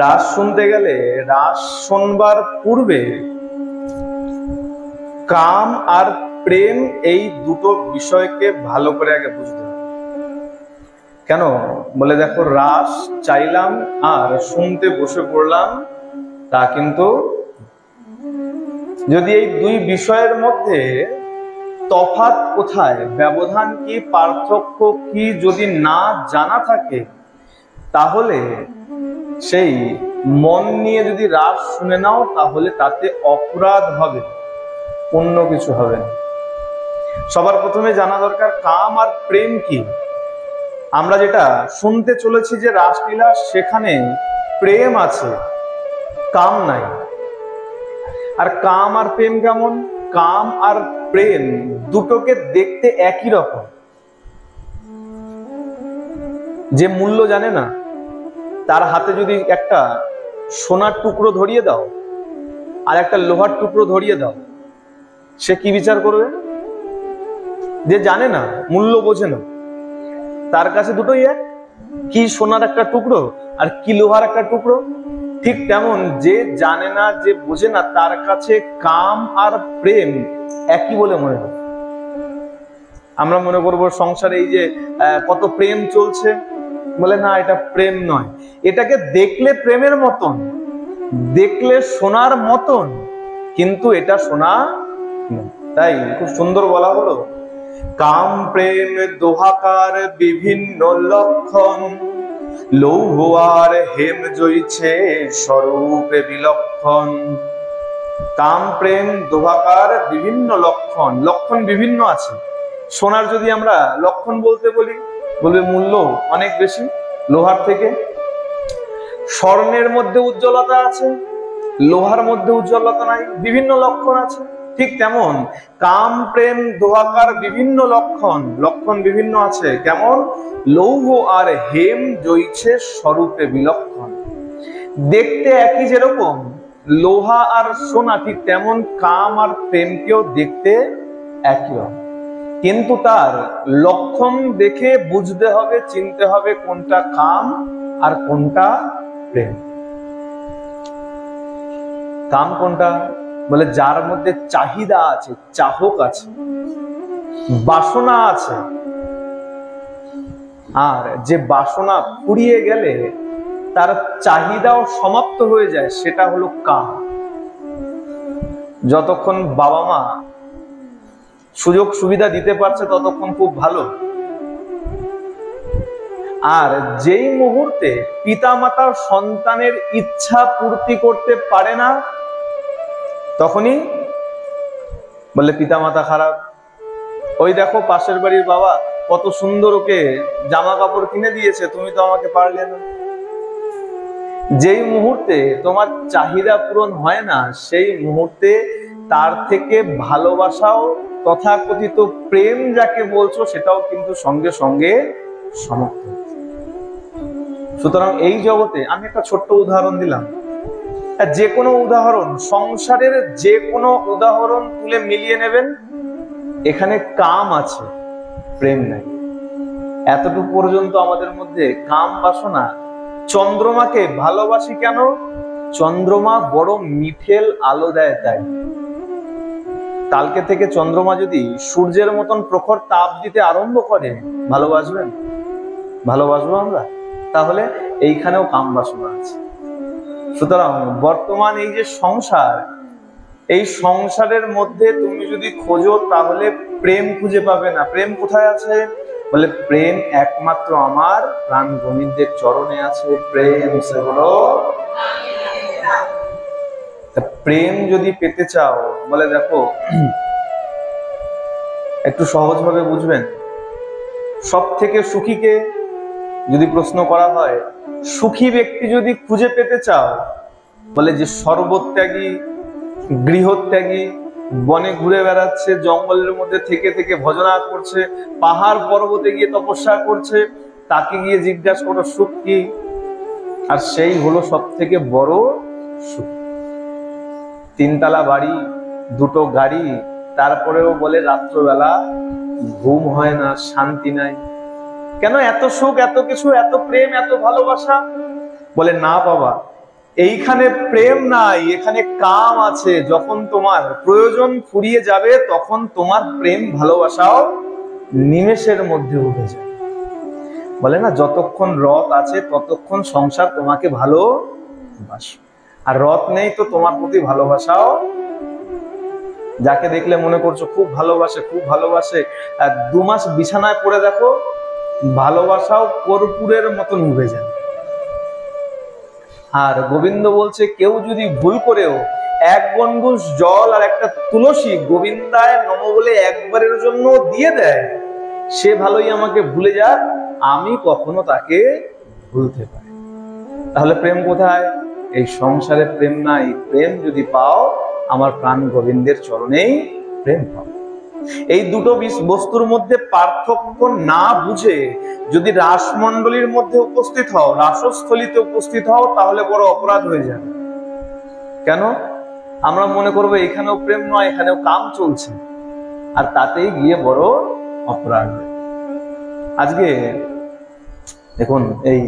রাস শুনতে গেলে রাস শোনবার পূর্বে কাম আর প্রেম এই দুটো বিষয়কে ভালো করে আগে বুঝতে হবে। কেন বলে দেখো, রাস চাইলাম আর শুনতে বসে পড়লাম, তা কিন্তু যদি এই দুই বিষয়ের মধ্যে তফাৎ কোথায়, ব্যবধান কি, পার্থক্য কি যদি না জানা থাকে, তাহলে সেই মন নিয়ে যদি রাস শুনে নাও তাহলে তাতে অপরাধ হবে, অন্য কিছু হবে না। সবার প্রথমে জানা দরকার কাম আর প্রেম কি। আমরা যেটা শুনতে চলেছি যে রাসলীলা, সেখানে প্রেম আছে, কাম নাই। আর কাম আর প্রেম কেমন? কাম আর প্রেম দুটোকে দেখতে একই রকম। যে মূল্য জানে না, তার হাতে যদি একটা সোনার টুকরো ধরিয়ে দাও আর একটা লোহার টুকরো ধরিয়ে দাও, সে কি বিচার করবে? যে জানে না, মূল্য বোঝে না, তার কাছে দুটোই এক। কি সোনার একটা টুকরো আর কি লোহার একটা টুকরো। ঠিক তেমন যে জানে না, যে বোঝে না, তার কাছে কাম আর প্রেম একই বলে মনে হয়। আমরা মনে করবো সংসারে এই যে কত প্রেম চলছে, বলে না এটা প্রেম নয়, এটাকে দেখলে প্রেমের মতন, দেখলে সোনার মতন, কিন্তু এটা সোনা নয়। তাই খুব সুন্দর বলা হলো, কাম প্রেম দোহাকার বিভিন্ন লক্ষণ, লৌহ আর হেম জইছে স্বরূপে বিলক্ষণ। কাম প্রেম দোহাকার বিভিন্ন লক্ষণ, লক্ষণ বিভিন্ন আছে। সোনার যদি আমরা লক্ষণ বলতে বলি, বলবে মূল্য অনেক বেশি লোহার থেকে। স্বর্ণের মধ্যে উজ্জ্বলতা আছে, লোহার মধ্যে উজ্জ্বলতা নাই, বিভিন্ন লক্ষণ আছে। ঠিক তেমন কাম প্রেম দোহাকার বিভিন্ন লক্ষণ, লক্ষণ বিভিন্ন আছে। কেমন? লৌহ আর হেম জইছে স্বরূপে বিলক্ষণ। দেখতে একই যেরকম লোহা আর সোনা, ঠিক তেমন কাম আর প্রেমকেও দেখতে একই রকম, কিন্তু তার লক্ষণ দেখে বুঝতে হবে, চিনতে হবে কোনটা কাম আর কোনটা প্রেম। কাম কোনটা? বলে যার মধ্যে চাহিদা আছে, চাহক আছে, বাসনা আছে। আর যে বাসনা ফুরিয়ে গেলে তার চাহিদাও সমাপ্ত হয়ে যায়, সেটা হলো কাম। যতক্ষণ বাবা মা সুযোগ সুবিধা দিতে পারছে ততক্ষণ খুব ভালো। আর যেই মুহূর্তে পিতামাতা সন্তানের ইচ্ছা পূর্তি করতে পারে না, তখনই বলে পিতামাতা খারাপ। ওই দেখো পাশের বাড়ির বাবা কত সুন্দর ওকে জামা কাপড় কিনে দিয়েছে, তুমি তো আমাকে পারলে না। যেই মুহূর্তে তোমার চাহিদা পূরণ হয় না, সেই মুহূর্তে তার থেকে ভালোবাসাও, তথাকথিত প্রেম যাকে বলছো, সেটাও কিন্তু সঙ্গে সঙ্গে সমাপ্ত। সুতরাং এই জগতে আমি একটা ছোট্ট উদাহরণ দিলাম, যে কোনো উদাহরণ, সংসারের যে কোনো উদাহরণ তুলে মিলিয়ে নেবেন, এখানে কাম আছে, প্রেম নাই। এতটুকু পর্যন্ত আমাদের মধ্যে কাম বাসনা। চন্দ্রমাকে ভালোবাসি কেন? চন্দ্রমা বড় মিঠেল আলো দেয় তাই। কালকে থেকে চন্দ্রমা যদি সূর্যের মতন প্রখর তাপ দিতে আরম্ভ করে, ভালোবাসবেন? ভালোবাসবো আমরা? তাহলে এইখানেও কাম বাসনা আছে। সুতরাং বর্তমান এই যে সংসার, এই সংসারের মধ্যে তুমি যদি খোঁজো তাহলে প্রেম খুঁজে পাবে না। প্রেম কোথায় আছে? বলে প্রেম একমাত্র আমার প্রাণ গোবিন্দের চরণে আছে। প্রেম সে হলো, প্রেম যদি পেতে চাও, বলে দেখো একটু সহজভাবে বুঝবেন, সব থেকে সুখীকে যদি প্রশ্ন করা হয়, সুখী ব্যক্তি যদি খুঁজে পেতে চাও, বলে যে সর্বত্যাগী, গৃহত্যাগী, বনে ঘুরে বেড়াচ্ছে, জঙ্গলের মধ্যে থেকে থেকে ভজনা করছে, পাহাড় পর্বতে গিয়ে তপস্যা করছে, তাকে গিয়ে জিজ্ঞাসা করো সুখ কি, আর সেই হলো সব থেকে বড় সুখ। 3 তলা বাড়ি, 2টো গাড়ি, তারপরেও বলে রাত্রবেলা ঘুম হয় না, শান্তি নাই। কেন? এত সুখ, এত কিছু, এত প্রেম, এত ভালোবাসা। বলে না বাবা, এইখানে প্রেম নাই, এখানে কাম আছে। যখন তোমার প্রয়োজন ফুরিয়ে যাবে তখন তোমার প্রেম ভালোবাসাও নিমেষের মধ্যে উঠে যাবে। বলে না, যতক্ষণ রথ আছে ততক্ষণ সংসার তোমাকে ভালোবাসে, আর রথ নেই তো তোমার প্রতি ভালোবাসাও, যাকে দেখলে মনে করছো খুব ভালোবাসে খুব ভালোবাসে, 2 মাস বিছানায় পড়ে দেখো ভালোবাসাও কর্পূরের মতন উবে যায়। আর গোবিন্দ বলছে, কেউ যদি ভুল করেও 1 গণ্ডূষ জল আর একটা তুলসী গোবিন্দায় নম বলে একবারের জন্য দিয়ে দেয়, সে ভালোই আমাকে ভুলে যাক, আমি কখনো তাকে ভুলতে পারি। তাহলে প্রেম কোথায়? এই সংসারে প্রেম নাই। প্রেম যদি পাও আমার প্রাণ গোবিন্দের চরণেই প্রেম পাও। এই দুটো বস্তুর মধ্যে পার্থক্য না বুঝে যদি রাসমণ্ডলীর মধ্যে উপস্থিত হও, রাসস্থলীতে উপস্থিত হও, তাহলে বড় অপরাধ হয়ে যাবে। কেন? আমরা মনে করবো এখানেও প্রেম নয়, এখানেও কাম চলছে, আর তাতেই গিয়ে বড় অপরাধ। আজকে দেখুন, এই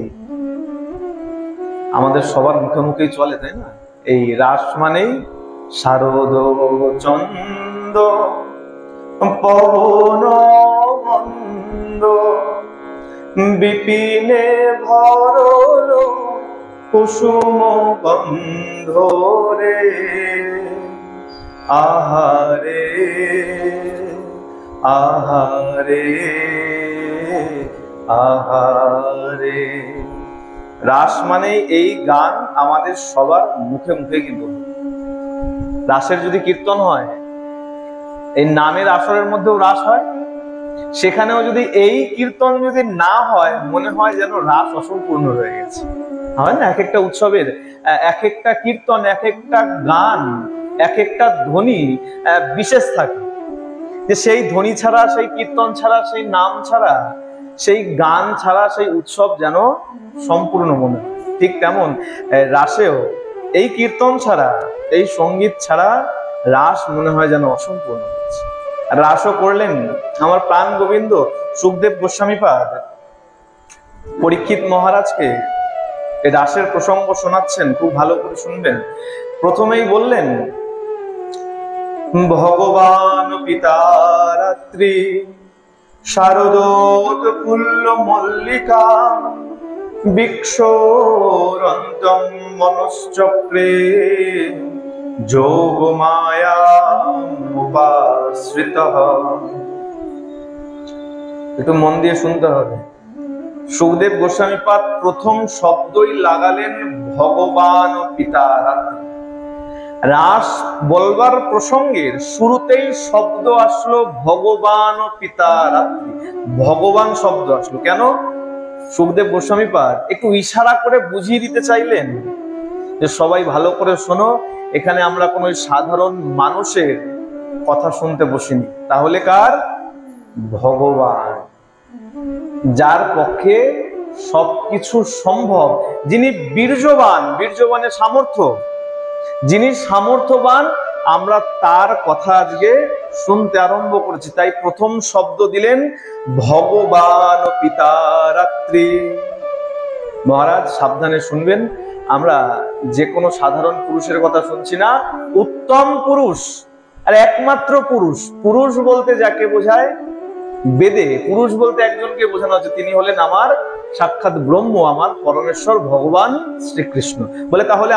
আমাদের সবার মুখে মুখেই চলে, তাই না? এই রাস মানেই শারদ চন্দ পবন মন্দ বিপিনে ভরল কুসুম গন্ধ রে, আহারে আহারে আহারে। রাস মানে এই গান আমাদের সবার মুখে মুখে, কিন্তু রাসের যদি কীর্তন হয়, এই নামের আসরের মধ্যেও রাস হয়, সেখানেও যদি এই কীর্তন যদি না হয়, মনে হয় যেন রাস অসম্পূর্ণ রয়ে গেছে। হয় না, এক একটা উৎসবের এক একটা কীর্তন, এক একটা গান, এক একটা ধ্বনি বিশেষ থাকে, যে সেই ধ্বনি ছাড়া, সেই কীর্তন ছাড়া, সেই নাম ছাড়া, সেই গান ছাড়া সেই উৎসব যেন সম্পূর্ণ মনে হয়। ঠিক তেমন রাসেও এই কীর্তন ছাড়া, এই সঙ্গীত ছাড়া রাস মনে হয় যেন অসম্পূর্ণ হচ্ছে। রাসও করলেন আমার প্রাণ গোবিন্দ সুখদেব গোস্বামীপাদ পরীক্ষিত মহারাজকে এই রাসের প্রসঙ্গ শোনাচ্ছেন, খুব ভালো করে শুনবেন। প্রথমেই বললেন, ভগবান পিতা রাত্রি শারদোত ফুল্ল মল্লিকা বিক্ষোরন্তম মনশ্চক্রে যোগ মায়া উপাশ্রিত। একটু মন দিয়ে শুনতে হবে। সুখদেব গোস্বামীপাদ প্রথম শব্দই লাগালেন ভগবান ও পিতা রাত্রি। রাস বলবার প্রসঙ্গের শুরুতেই শব্দ আসলো ভগবান ও পিতা রাত্রি। ভগবান শব্দ আসলো কেন? সুখদেব গোস্বামীপাদ একটু ইশারা করে বুঝিয়ে দিতে চাইলেন যে সবাই ভালো করে শোনো, এখানে আমরা কোনো সাধারণ মানুষের কথা শুনতে বসিনি। তাহলে কার? ভগবান, যার পক্ষে সবকিছু সম্ভব, যিনি বীর্যবান, বীর্যবানের সামর্থ্য, যিনি সামর্থ্যবান, আমরা তার কথা আজকে শুনতে আরম্ভ করেছি। তাই প্রথম শব্দ দিলেন ভগবান পিতা রাত্রি। মহারাজ সাবধানে শুনবেন, আমরা যে কোনো সাধারণ পুরুষের কথা শুনছি না, উত্তম পুরুষ আর একমাত্র পুরুষ। পুরুষ বলতে যাকে বোঝায়, বেদে পুরুষ বলতে একজনকে বোঝানো হচ্ছে, তিনি হলেন আমার সাক্ষাৎ ব্রহ্ম, আমার পরমেশ্বর ভগবান শ্রীকৃষ্ণ। বলে তাহলে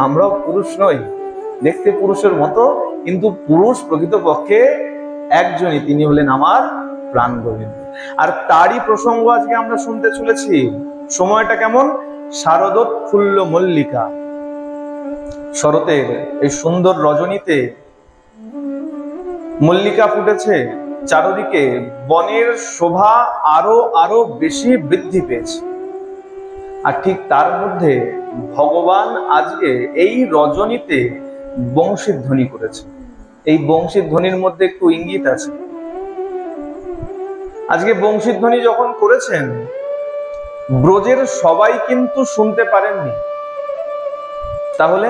আমরাও পুরুষ নই, দেখতে পুরুষের মতো, কিন্তু পুরুষ প্রকৃতপক্ষে একজনই, তিনি হলেন আমার প্রাণ গোবিন্দ। আর তারই প্রসঙ্গ আজকে আমরা শুনতে চলেছি। সময়টা কেমন? শারদোৎফুল্ল মল্লিকা। শরতের এই সুন্দর রজনীতে মল্লিকা ফুটেছে চারদিকে, বনের শোভা আরো বেশি বৃদ্ধি পেয়েছে। আর ঠিক তার মধ্যে ভগবান আজকে এই রজনীতে বংশীর ধ্বনি করেছে। এই বংশীর ধ্বনির মধ্যে একটু ইঙ্গিত আছে। আজকে বংশীর ধ্বনি যখন করেছেন, ব্রজের সবাই কিন্তু শুনতে পারেননি। তাহলে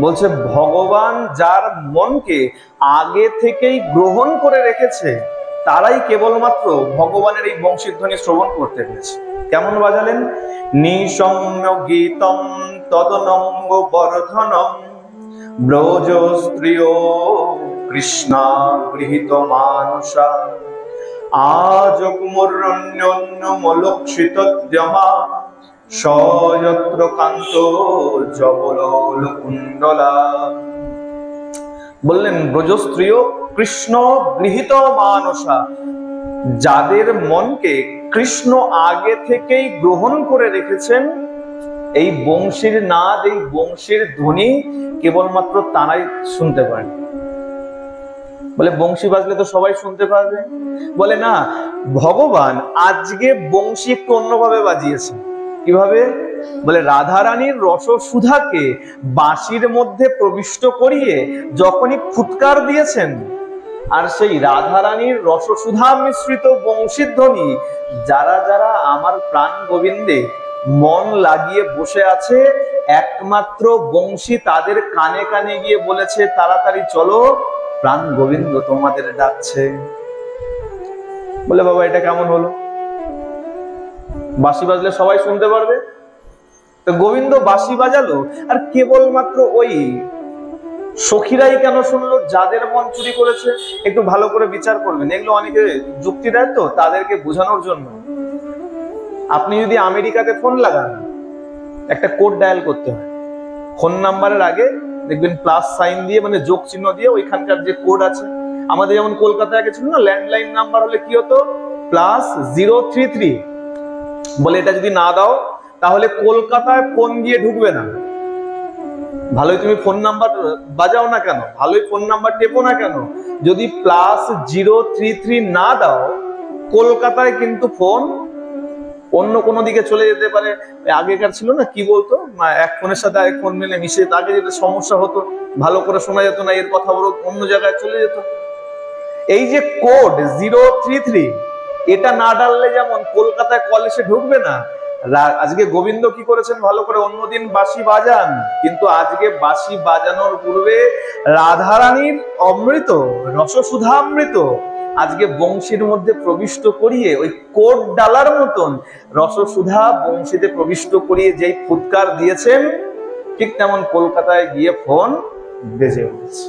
বলছে ভগবান যার মনকে আগে থেকেই গ্রহণ করে রেখেছে, তারাই কেবলমাত্র ভগবানের এই বংশীর ধ্বনি শ্রবণ করতে পেরেছে। কেমন বাজালেন? নিসম্য গীতম তদনঙ্গ বর্ধনম ব্রজ স্ত্রিয় কৃষ্ণা গৃহীত মানসা আজগ্মুরণ্যন্যমলক্ষিতোদ্যমা সযত্র কান্ত জবলোল কুণ্ডলা। বললেন ব্রজস্ত্রীয় কৃষ্ণ গৃহীত মানসা, যাদের মনকে কৃষ্ণ আগে থেকেই গ্রহণ করে রেখেছেন, এই বংশীর নাদ, এই বংশীর ধ্বনি কেবলমাত্র তারাই শুনতে পারেন। বলে বংশী বাজলে তো সবাই শুনতে পারবে? বলে না, ভগবান আজকে বংশী একটু অন্যভাবে বাজিয়েছে। কিভাবে? বলে রাধারানীর রসসুধাকে বাঁশির মধ্যে প্রবিষ্ট করিয়ে যখনই ফুৎকার দিয়েছেন, আর সেই রাধারানীর রসসুধা মিশ্রিত বংশীর ধ্বনি যারা যারা আমার প্রাণ গোবিন্দে মন লাগিয়ে বসে আছে, একমাত্র বংশী তাদের কানে কানে গিয়ে বলেছে, তাড়াতাড়ি চলো, প্রাণ গোবিন্দ তোমাদের ডাকছে। বলে বাবা এটা কেমন হলো? বাঁশি বাজলে সবাই শুনতে পারবে, তো গোবিন্দ বাঁশি বাজালো, আর কেবলমাত্র ওই সখীরাই কেন শুনলো যাদের মন চুরি করেছে? একটু ভালো করে বিচার করবেন। এগুলো অনেকে যুক্তি দেয় তো তাদেরকে বোঝানোর জন্য। আপনি যদি আমেরিকাতে ফোন লাগান, একটা কোড ডায়াল করতে হয়। ফোন নাম্বারের আগে দেখবেন প্লাস সাইন দিয়ে, মানে যোগ চিহ্ন দিয়ে ওইখানকার যে কোড আছে। আমাদের যেমন কলকাতায় আগে ছিল না, ল্যান্ডলাইন নাম্বার হলে কি হতো, +033। বলে এটা যদি না দাও তাহলে কলকাতায় ফোন গিয়ে ঢুকবে না। ভালোই তুমি ফোন নাম্বার বাজাও না কেন, ভালোই ফোন নাম্বার টেপো না কেন, যদি +033 না দাও, কলকাতায় কিন্তু ফোন অন্য কোনো দিকে চলে যেতে পারে। আগেকার ছিল না, কি বলতো, এক ফোনের সাথে আরেক ফোন মিলে মিশে, আগে যেটা সমস্যা হতো, ভালো করে শোনা যেত না, এর কথা বলো অন্য জায়গায় চলে যেত। এই যে কোড 033, এটা না ডাললে যেমন কলকাতায় কল এসে ঢুকবে না। আজকে গোবিন্দ কি করেছেন, ভালো করে অন্যদিন বাঁশি বাজান, কিন্তু আজকে বাঁশি বাজানোর পূর্বে রাধারানীর অমৃত, রসসুধামৃত আজকে বংশীর মধ্যে প্রবিষ্ট করিয়ে, ওই কোড ডালার মতন রসসুধা বংশীতে প্রবিষ্ট করিয়ে যেই ফুৎকার দিয়েছেন, ঠিক তেমন কলকাতায় গিয়ে ফোন বেজে উঠেছে।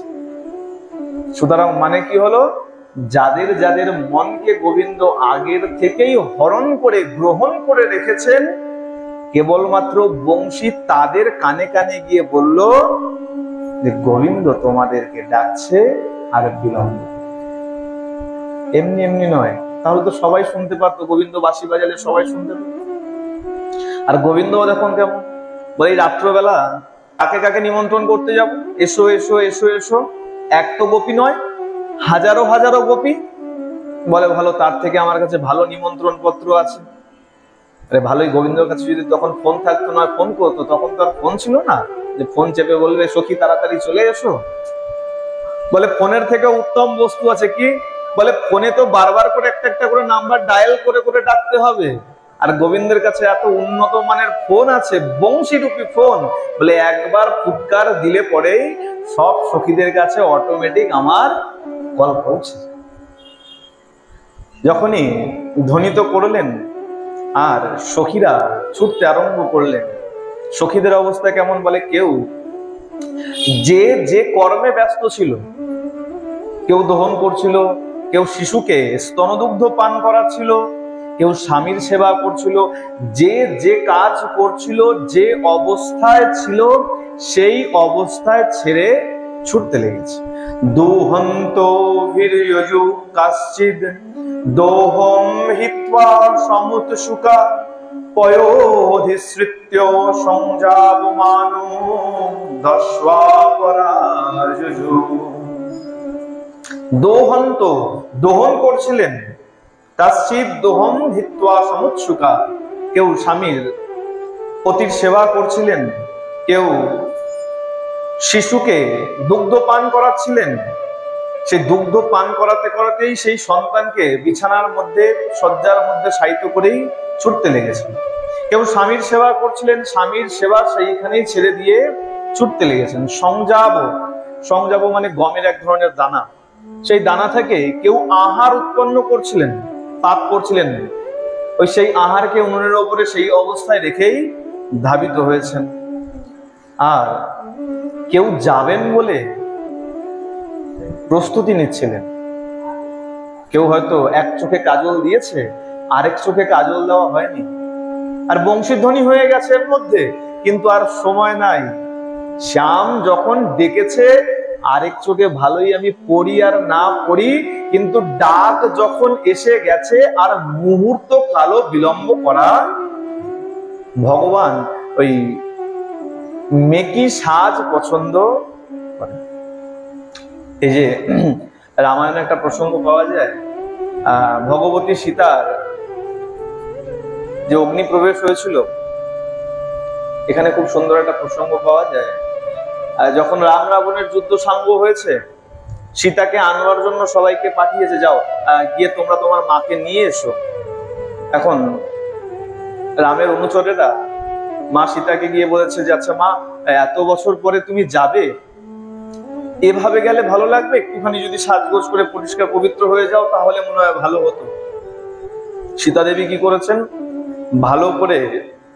সুতরাং মানে কি হলো, যাদের যাদের মনকে গোবিন্দ আগের থেকেই হরণ করে গ্রহণ করে রেখেছেন, কেবলমাত্র বংশী তাদের কানে কানে গিয়ে বলল যে গোবিন্দ তোমাদেরকে ডাকছে, আর বিলম্ব। এমনি এমনি নয়, তাহলে তো সবাই শুনতে পারতো, গোবিন্দ বাঁশি বাজালে সবাই শুনতে পারত। আর গোবিন্দ দেখুন কেমন, বলে রাত্রবেলা কাকে কাকে নিমন্ত্রণ করতে যাব, এসো এসো এসো এসো, এক তো গোপী নয়, হাজারো হাজারো গোপী। বলে ভালো, তার থেকে আমার কাছে ভালো নিমন্ত্রণ পত্র আছে। আরে ভালোই, গোবিন্দর কাছে যদি তখন ফোন থাকতো, না ফোন করতো, তখন তো আর ফোন ছিল না যে ফোন চেপে বলবে সখী তাড়াতাড়ি চলে এসো। বলে ফোনের থেকে উত্তম বস্তু আছে কি? বলে ফোনে তো বারবার করে একটা একটা করে নাম্বার ডায়াল করে করে ডাকতে হবে, আর গোবিন্দের কাছে এত উন্নত মানের ফোন আছে, বংশীরূপী ফোন। বলে একবার ফুৎকার দিলে পরেই সব সখীদের কাছে অটোমেটিক আমার কল পৌঁছে। যখনই ধ্বনিত করলেন আর সখীরা ছুটতে আরম্ভ করলেন, সখীদের অবস্থা কেমন? বলে কেউ যে যে কর্মে ব্যস্ত ছিল, কেউ দহন করছিল, কেউ শিশুকে স্তনদুগ্ধ পান করাচ্ছিল, কেউ স্বামীর সেবা করছিল, যে যে কাজ করছিল, যে অবস্থায় ছিল, সেই অবস্থায় ছেড়ে ছুটতে লেগেছে। দুহন্ত বীর্যযু কাশ্চিদ দোহম হিত্বা সমুৎসুকা পয়োধিসৃত্য সংজাবমানো দশ্বা পরাযযু। দোহন্ত, দহন করছিলেন, কাশ্চিদ দোহম হিত্বা সমুৎসুকা, কেউ স্বামীর পতির সেবা করছিলেন, কেউ শিশুকে দুগ্ধ পান করাচ্ছিলেন। সেই দুগ্ধ পান করাতে করাতেই সেই সন্তানকে বিছানার মধ্যে, শয্যার মধ্যে শায়িত করেই ছুটতে লেগেছেন। কেউ স্বামীর সেবা করছিলেন, স্বামীর সেবা সেইখানেই ছেড়ে দিয়ে ছুটতে লেগেছেন। সংজাব, সংজাব মানে গমের এক ধরনের দানা, সেই দানা থেকে কেউ আহার উৎপন্ন করছিলেন, পাক করছিলেন, ওই সেই আহারকে উনুনের ওপরে সেই অবস্থায় রেখেই ধাবিত হয়েছেন। আর কেউ যাবেন বলে প্রস্তুতি নিচ্ছিলেন। কেউ হয়তো এক চোখে কাজল দিয়েছে, আরেক চোখে কাজল দেওয়া হয়নি, আর বংশীধ্বনি হয়ে গেছে এর মধ্যে, কিন্তু আর সময় নাই। শ্যাম যখন ডেকেছে আরেক চোখে ভালোই আমি পড়ি আর না পড়ি, কিন্তু ডাক যখন এসে গেছে আর মুহূর্ত কালো বিলম্ব করা। ভগবান ওই মেকি সাজ পছন্দ করে। এই যে রামায়ণে একটা প্রসঙ্গ পাওয়া যায়, ভগবতী সীতার যে অগ্নি প্রবেশ হয়েছিল, এখানে খুব সুন্দর একটা প্রসঙ্গ পাওয়া যায়। যখন রাম রাবণের যুদ্ধ সাঙ্গ হয়েছে, সীতাকে আনবার জন্য সবাইকে পাঠিয়েছে, যাও গিয়ে তোমরা তোমার মাকে নিয়ে এসো। এখন রামের অনুচরেরা মা সীতাকে গিয়ে বলেছে যে আচ্ছা মা, এত বছর পরে তুমি যাবে, এভাবে গেলে ভালো লাগবে, একটুখানি যদি সাজগোজ করে পরিষ্কার পবিত্র হয়ে যাও তাহলে মনে হয় ভালো হতো। সীতা দেবী কি করেছেন, ভালো করে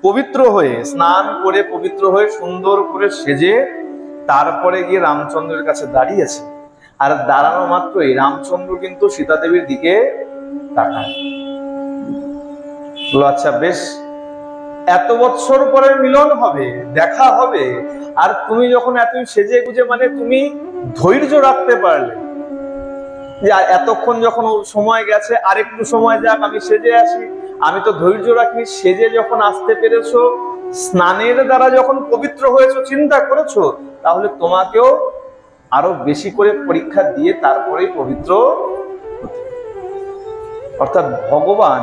পবিত্র হয়ে, স্নান করে পবিত্র হয়ে সুন্দর করে সেজে তারপরে গিয়ে রামচন্দ্রের কাছে দাঁড়িয়েছে। আর দাঁড়ানো মাত্রই রামচন্দ্র কিন্তু সীতা দেবীর দিকে তাকায়, বলো আচ্ছা বেশ, এত বছর পরে মিলন হবে, দেখা হবে, আর তুমি যখন এতই সেজে গুজে, মানে তুমি ধৈর্য রাখতে পারলে যে এতক্ষণ যখন সময় গেছে আর একটু সময় যাক, আমি সেজে আসি, আমি তো ধৈর্য রাখিনি, সেজে যখন আসতে পেরেছো, স্নানের দ্বারা যখন পবিত্র হয়েছো, চিন্তা করেছো, তাহলে তোমাকেও আরো বেশি করে পরীক্ষা দিয়ে তারপরেই পবিত্র। অর্থাৎ ভগবান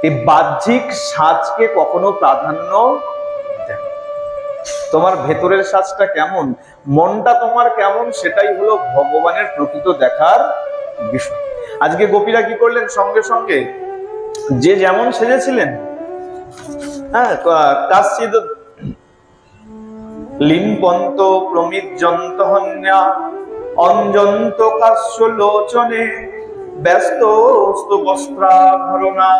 এই বাহ্যিক সাজকে কখনো প্রাধান্য দেন। তোমার ভেতরের সাজটা কেমন, মনটা তোমার কেমন, সেটাই হলো ভগবানের প্রকৃত দেখার বিষয়। আজকে গোপীরা কি করলেন, সঙ্গে সঙ্গে যে যেমন সেজেছিলেন, হ্যাঁ, কাশ্চিদ লিম্পন্ত প্রমিজ্জন্ত হন্যা অঞ্জন্ত কাশ্য লোচনে ব্যস্ত বস্ত্রাভরণা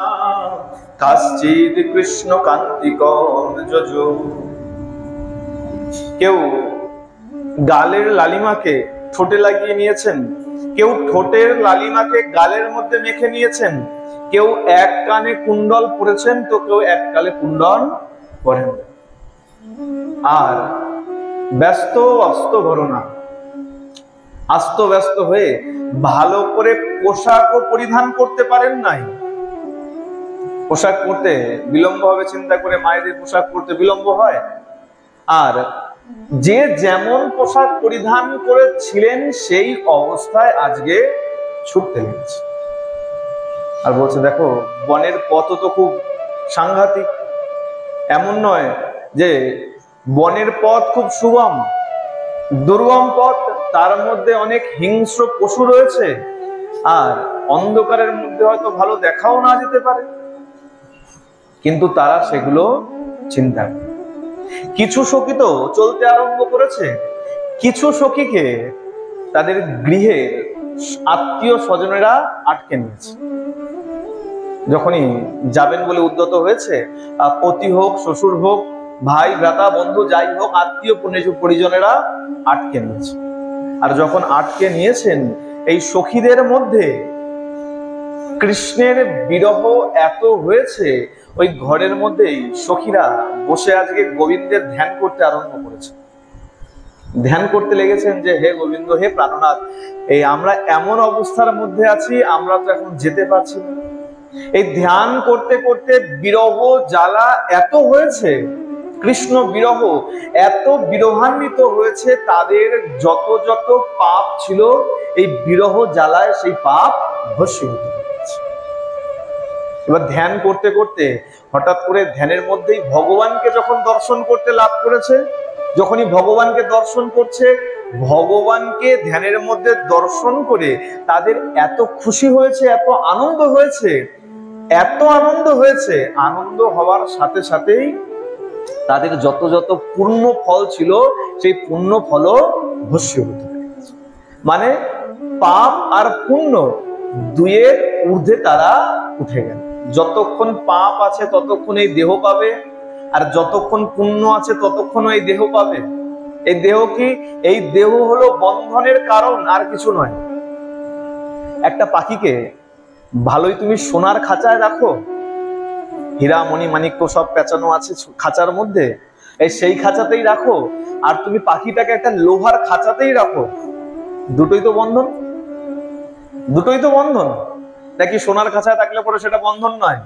কাশ্চিদ কৃষ্ণ কান্তিকম যজো। কেউ গালের লালিমাকে ঠোঁটে লাগিয়ে নিয়েছেন, কেউ ঠোঁটের লালিমাকে গালের মধ্যে মেখে নিয়েছেন, কেউ এক কানে কুণ্ডল পরেছেন, তো কেউ এক কালে কুণ্ডল পরেন। আর ব্যস্ত অস্ত ভরণা, আস্ত ব্যস্ত হয়ে ভালো করে পোশাকও পরিধান করতে পারেন নাই। পোশাক পরতে বিলম্ব হবে চিন্তা করে মায়েদের পোশাক পরতে বিলম্ব হয়, আর যে যেমন পোশাক পরিধান করেছিলেন সেই অবস্থায় আজকে ছুটতে লেগেছে। আর বলছে দেখো বনের পথ তো খুব সাংঘাতিক, এমন নয় যে বনের পথ খুব সুগম, দুর্গম পথ, তার মধ্যে অনেক হিংস্র পশু রয়েছে, আর অন্ধকারের মধ্যে হয়তো ভালো দেখাও না যেতে পারে, কিন্তু তারা সেগুলো চিন্তা করে। কিছু সখী তো চলতে আরম্ভ করেছে, কিছু সখীকে তাদের গৃহের আত্মীয় স্বজনেরা আটকে নিয়েছে। যখনই যাবেন বলে উদ্যত হয়েছে, পতি হোক, শ্বশুর হোক, ভাই ভ্রাতা বন্ধু যাই হোক, আত্মীয় পরিজনেরা আটকে নিয়েছে। আর যখন আটকে নিয়েছেন, এই সখীদের মধ্যে কৃষ্ণের বিরহ এত হয়েছে, ওই ঘরের মধ্যেই সখীরা বসে আজকে গোবিন্দের ধ্যান করতে আরম্ভ করেছে। ধ্যান করতে লেগেছেন যে হে গোবিন্দ, হে প্রাণনাথ, এই আমরা এমন অবস্থার মধ্যে আছি, আমরা তো এখন যেতে পারছি না। এই ধ্যান করতে করতে বিরহ জ্বালা এত হয়েছে, কৃষ্ণ বিরহ এত বিরহান্বিত হয়েছে, তাদের যত যত পাপ ছিল এই বিরহ জ্বালায় সেই পাপ ভস্মীভূত হয়েছে। এবার ধ্যান করতে করতে হঠাৎ করে ধ্যানের মধ্যেই ভগবানকে যখন দর্শন করতে লাভ করেছে, যখনই ভগবানকে দর্শন করছে, ভগবানকে ধ্যানের মধ্যে দর্শন করে তাদের এত খুশি হয়েছে, এত আনন্দ হয়েছে, এত আনন্দ হয়েছে, আনন্দ হওয়ার সাথে সাথেই তাদের যত যত পূর্ণ ফল ছিল সেই পূর্ণ ফলও ভস্মীভূত হয়ে গেছে। মানে পাপ আর পুণ্য দুয়ের ঊর্ধ্বে তারা উঠে গেল। যতক্ষণ পাপ আছে ততক্ষণ এই দেহ পাবে, আর যতক্ষণ পুণ্য আছে ততক্ষণ এই দেহ পাবে। এই দেহ কি? এই দেহ হলো বন্ধনের কারণ, আর কিছু নয়। একটা পাখিকে ভালোই তুমি সোনার খাঁচায় রাখো, হীরা মণি মাণিক্য সব পেঁচানো আছে খাঁচার মধ্যে, এই সেই খাঁচাতেই রাখো, আর তুমি পাখিটাকে একটা লোহার খাঁচাতেই রাখো, দুটোই তো বন্ধন। দুটোই তো বন্ধন। নাকি সোনার খাঁচায় থাকলে পরে সেটা বন্ধন নয়?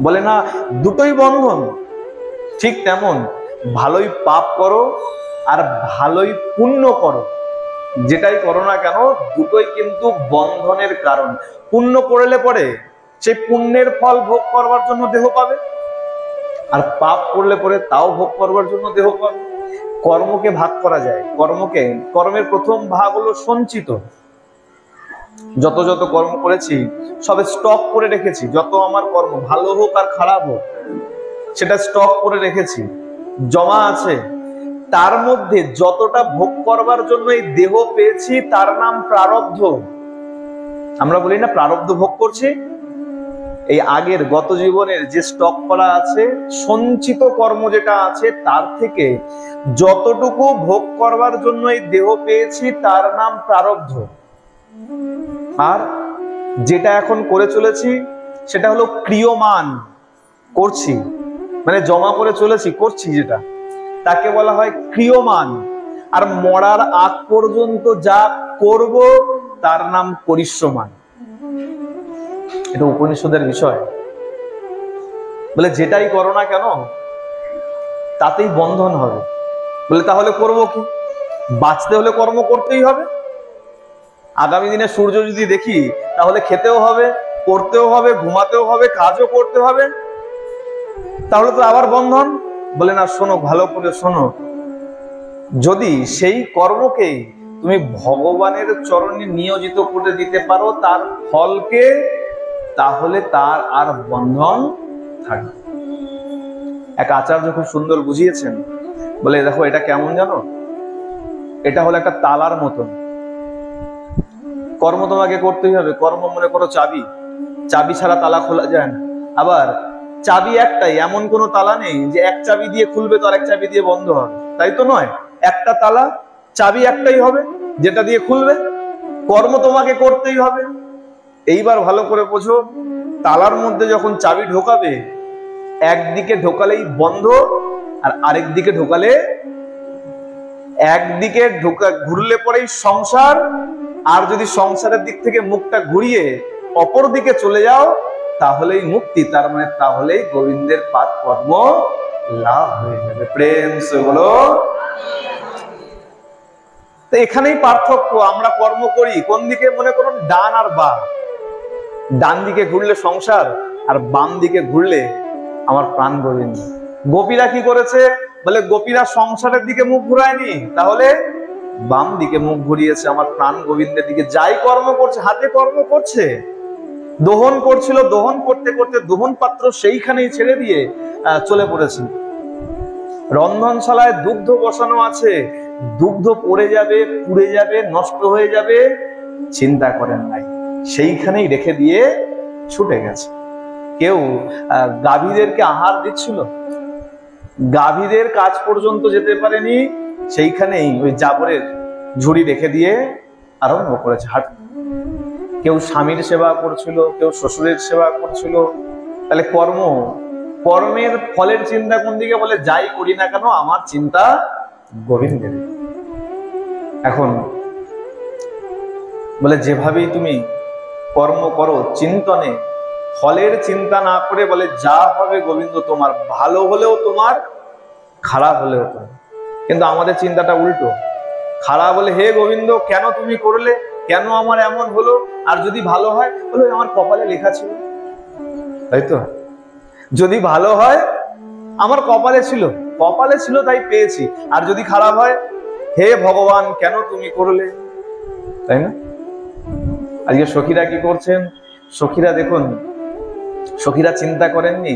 বলে না, দুটোই বন্ধন। ঠিক তেমন ভালোই পাপ করো আর ভালোই পুণ্য করো, যেটাই করো না কেন দুটোই কিন্তু বন্ধনের কারণ। পুণ্য করলে পরে সেই পুণ্যের ফল ভোগ করবার জন্য দেহ পাবে, আর পাপ করলে পরে তাও ভোগ করবার জন্য দেহ পাবে। কর্মকে ভাগ করা যায়। কর্মের প্রথম ভাগ হলো সঞ্চিত। যত যত কর্ম করেছি সবে স্টক করে রেখেছি। যত আমার কর্ম ভালো হোক আর খারাপ হোক, সেটা স্টক করে রেখেছি, জমা আছে। তার মধ্যে যতটা ভোগ করবার জন্য এই দেহ পেয়েছি তার নাম প্রারব্ধ। আমরা বলি না প্রারব্ধ ভোগ করছি। এই আগের গত জীবনের যে স্টক করা আছে, সঞ্চিত কর্ম যেটা আছে, তার থেকে যতটুকু ভোগ করবার জন্য এই দেহ পেয়েছি তার নাম প্রারব্ধ। আর যেটা এখন করে চলেছি সেটা হলো ক্রিয়মান, করছি, মানে জমা করে চলেছি, করছি, যেটা তাকে বলা হয় ক্রিয়মান। আর মরার আগ পর্যন্ত যা করব তার নাম পরিশ্রমান। এটা উপনিষদের বিষয়। বলে যেটাই করো না কেন তাতেই বন্ধন হবে। বলে তাহলে করব কি? বাঁচতে হলে কর্ম করতেই হবে। আগামী দিনে সূর্য যদি দেখি তাহলে খেতেও হবে, পড়তেও হবে, ঘুমাতেও হবে, কাজও করতে হবে। তাহলে তো আবার বন্ধন। বলে না, শোনো, ভালো করে শোনো, যদি সেই কর্মকে তুমি ভগবানের চরণে নিয়োজিত করে দিতে পারো তার ফলকে, তাহলে তার আর বন্ধন থাকবে। এক আচার্য খুব সুন্দর বুঝিয়েছেন। বলে দেখো, এটা কেমন জানো? এটা হলো একটা তালার মতন। কর্ম তোমাকে করতেই হবে। কর্ম মনে করো চাবি, চাবি ছাড়া তালা খোলা যায় না। আবার চাবি একটাই, এমন কোনো তালা নেই যে এক চাবি দিয়ে খুলবে তো আরেক চাবি দিয়ে বন্ধ হবে, তাই তো নয়। একটা তালা, চাবি একটাই হবে যেটা দিয়ে খুলবে। কর্ম তোমাকে করতেই হবে। এইবার ভালো করে বোঝো, তালার মধ্যে যখন চাবি ঢোকাবে, একদিকে ঢোকালেই বন্ধ, আর আরেক দিকে ঢোকালে, একদিকে ঘুরলে পরেই সংসার, আর যদি সংসারের দিক থেকে মুখটা ঘুরিয়ে অপর দিকে চলে যাও তাহলেই মুক্তি। তার মানে তাহলেই গোবিন্দের পাদ কর্ম লাভ হয়ে যাবে। প্রেম সে বলো। তো এখানেই পার্থক্য। আমরা কর্ম করি কোন দিকে? মনে করুন ডান আর বাম। ডান দিকে ঘুরলে সংসার, আর বাম দিকে ঘুরলে আমার প্রাণ গোবিন্দ। গোপীরা কি করেছে? বলে গোপীরা সংসারের দিকে মুখ ঘুরায়নি, তাহলে বাম দিকে মুখ ঘুরিয়েছে আমার প্রাণ গোবিন্দের দিকে। যাই কর্ম করছে, হাতে কর্ম করছে, দহন করছিল, দহন করতে করতে দহন পাত্র সেইখানেই ছেড়ে দিয়ে চলে পড়েছে। রন্ধনশালায় দুগ্ধ বসানো আছে, দুগ্ধ পড়ে যাবে, পুড়ে যাবে, নষ্ট হয়ে যাবে, চিন্তা করেন নাই, সেইখানেই রেখে দিয়ে ছুটে গেছে। কেউ গাভীদেরকে আহার দিচ্ছিল, গাভীদের কাজ পর্যন্ত যেতে পারেনি, সেইখানেই ওই জাবরের ঝুড়ি রেখে দিয়ে আরম্ভ করেছে হাট। কেউ স্বামীর সেবা করছিল, কেউ শ্বশুরের সেবা করছিল। তাহলে কর্মের ফলের চিন্তা কোন দিকে? বলে যাই করি না কেন আমার চিন্তা গোবিন্দের। এখন বলে যেভাবেই তুমি কর্ম করো চিন্তনে, ফলের চিন্তা না করে, বলে যা হবে গোবিন্দ তোমার, ভালো হলেও তোমার, খারাপ হলেও তোমার। কিন্তু আমাদের চিন্তাটা উল্টো। খারাপ বলে হে গোবিন্দ কেন তুমি করলে, কেন আমার এমন হলো? আর যদি ভালো হয়, বলে আমার কপালে লেখা ছিল, তাই তো। যদি ভালো হয় আমার কপালে ছিল তাই পেয়েছি। আর যদি খারাপ হয়, হে ভগবান কেন তুমি করলে, তাই না? আজকে সখীরা কি করছেন? সখীরা দেখুন, সখীরা চিন্তা করেননি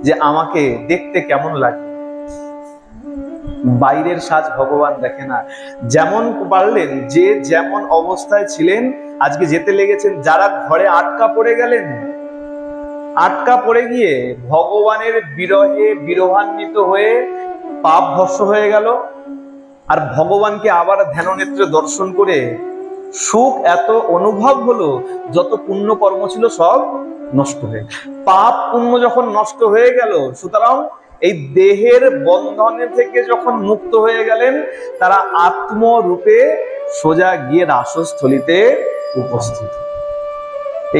যে আমাকে দেখতে কেমন লাগে। বাইরের সাজ ভগবান দেখে না। যেমন পারলেন, যে যেমন অবস্থায় ছিলেন, আজকে যেতে লেগেছেন। যারা ঘরে আটকা পড়ে গেলেন, আটকা পড়ে গিয়ে ভগবানের বিরহে বিরহান্বিত হয়ে পাপ ভস্ম হয়ে গেল। আর ভগবানকে আবার ধ্যান নেত্রে দর্শন করে সুখ এত অনুভব হলো, যত পুণ্য কর্ম ছিল সব নষ্ট হয়ে গেল। পাপ পুণ্য যখন নষ্ট হয়ে গেল, সুতরাং এই দেহের বন্ধনে থেকে যখন মুক্ত হয়ে গেলেন, তারা আত্মরূপে সোজা গিয়ে রাসস্থলিতে উপস্থিত।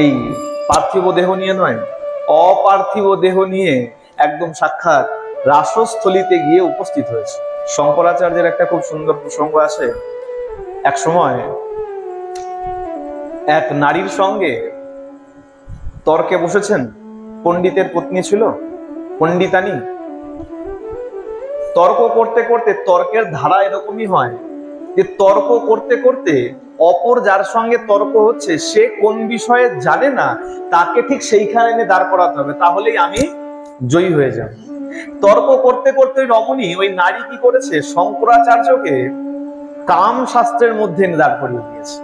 এই পার্থিব দেহ নিয়ে নয়, অপার্থিব দেহ নিয়ে একদম সাক্ষাৎ রাসস্থলিতে গিয়ে উপস্থিত হয়েছে। শঙ্করাচার্যের একটা খুব সুন্দর প্রসঙ্গ আছে। এক সময় এক নারীর সঙ্গে তর্কে বসেছেন। পণ্ডিতের পত্নী ছিল, পণ্ডিতানি। তর্ক করতে করতে, তর্কের ধারা এরকমই হয় যে তর্ক করতে করতে অপর যার সঙ্গে তর্ক হচ্ছে সে কোন বিষয়ে জানে না, তাকে ঠিক সেইখানে এনে দাঁড় করাতে হবে, তাহলেই আমি জয়ী হয়ে যাব। তর্ক করতে করতে রমণী, ওই নারী কি করেছে, শঙ্করাচার্যকে কাম শাস্ত্রের মধ্যে এনে দাঁড় করিয়ে দিয়েছে।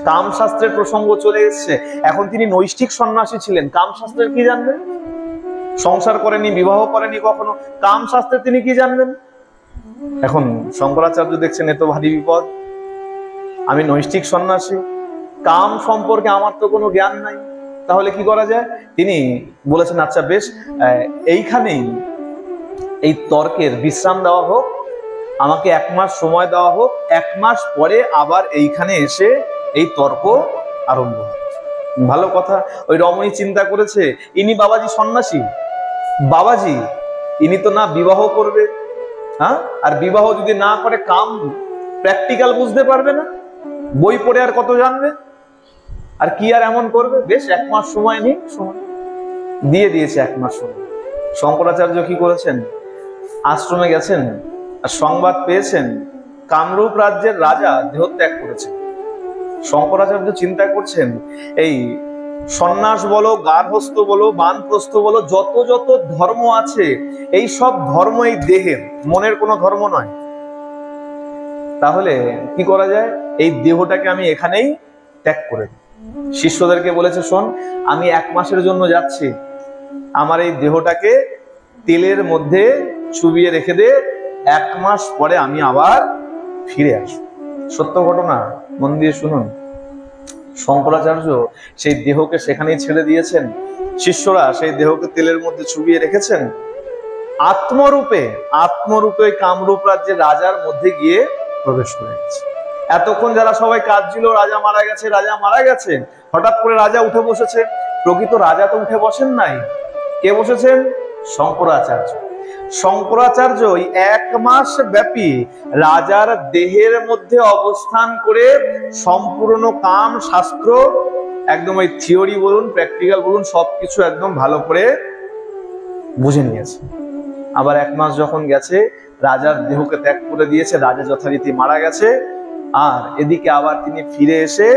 কাম শাস্ত্রের প্রসঙ্গ চলে এসছে। এখন তিনি নৈষ্ঠিক সন্ন্যাসী ছিলেন, কাম শাস্ত্রের কি জানবেন? সংসার করেনি, বিবাহ করেনি কখনো, কাম শাস্ত্রে তিনি কি জানবেন? এখন শঙ্করাচার্য দেখছেন এত ভারী বিপদ, আমি নৈষ্ঠিক সন্ন্যাসী, কাম সম্পর্কে আমার তো কোনো জ্ঞান নাই, তাহলে কি করা যায়? তিনি বলেছেন, আচ্ছা বেশ, এইখানেই এই তর্কের বিশ্রাম দেওয়া হোক, আমাকে 1 মাস সময় দেওয়া হোক, 1 মাস পরে আবার এইখানে এসে এই তর্ক আরম্ভ হয়। ভালো কথা। ওই রমণী চিন্তা করেছে, ইনি বাবাজি সন্ন্যাসী, বাবাজি ইনি তো না বিবাহ করবে, হ্যাঁ, আর বিবাহ যদি না করে কাম প্র্যাকটিক্যাল বুঝতে পারবে না, বই পড়ে আর কত জানবে, আর কি আর এমন করবে, বেশ 1 মাস সময় নিই। সময় দিয়ে দিয়েছে, 1 মাস সময়। শঙ্করাচার্য কি করেছেন, আশ্রমে গেছেন, আর সংবাদ পেয়েছেন কামরূপ রাজ্যের রাজা দেহত্যাগ করেছেন। শঙ্করাচার্য চিন্তা করছেন, এই সন্ন্যাস বলো, গার্হস্থ্য বলো, বানপ্রস্থ বলো, যত যত ধর্ম আছে, এই সব ধর্ম এই দেহের, মনের কোনো ধর্ম নয়। তাহলে কি করা যায়, এই দেহটাকে আমি এখানেই ত্যাগ করে দিই। শিষ্যদেরকে বলেছে, শোন, আমি 1 মাসের জন্য যাচ্ছি, আমার এই দেহটাকে তেলের মধ্যে চুবিয়ে রেখে দে, 1 মাস পরে আমি আবার ফিরে আসব। সত্য ঘটনা, মন দিয়ে শুনুন। শঙ্করাচার্য সেই দেহকে সেখানেই ছেড়ে দিয়েছেন, শিষ্যরা সেই দেহকে তেলের মধ্যে চুবিয়ে রেখেছেন, আত্মরূপে আত্মরূপে কামরূপ রাজ্যের রাজার মধ্যে গিয়ে প্রবেশ করে গেছে। এতক্ষণ যারা সবাই কাঁদছিল, রাজা মারা গেছে, রাজা মারা গেছে, হঠাৎ করে রাজা উঠে বসেছে। প্রকৃত রাজা তো উঠে বসেন নাই, কে বসেছেন? শঙ্করাচার্য। শঙ্করাচার্য 1 মাস ব্যাপী রাজার দেহের মধ্যে অবস্থান করে সম্পূর্ণ কাম শাস্ত্র, একদম ওই থিওরি বলুন, প্র্যাকটিক্যাল বলুন, সবকিছু একদম ভালো করে বুঝে নিয়েছে। আবার 1 মাস যখন গেছে, রাজার দেহকে ত্যাগ করে দিয়েছে, রাজা যথারীতি মারা গেছে। আর এদিকে আবার তিনি ফিরে এসে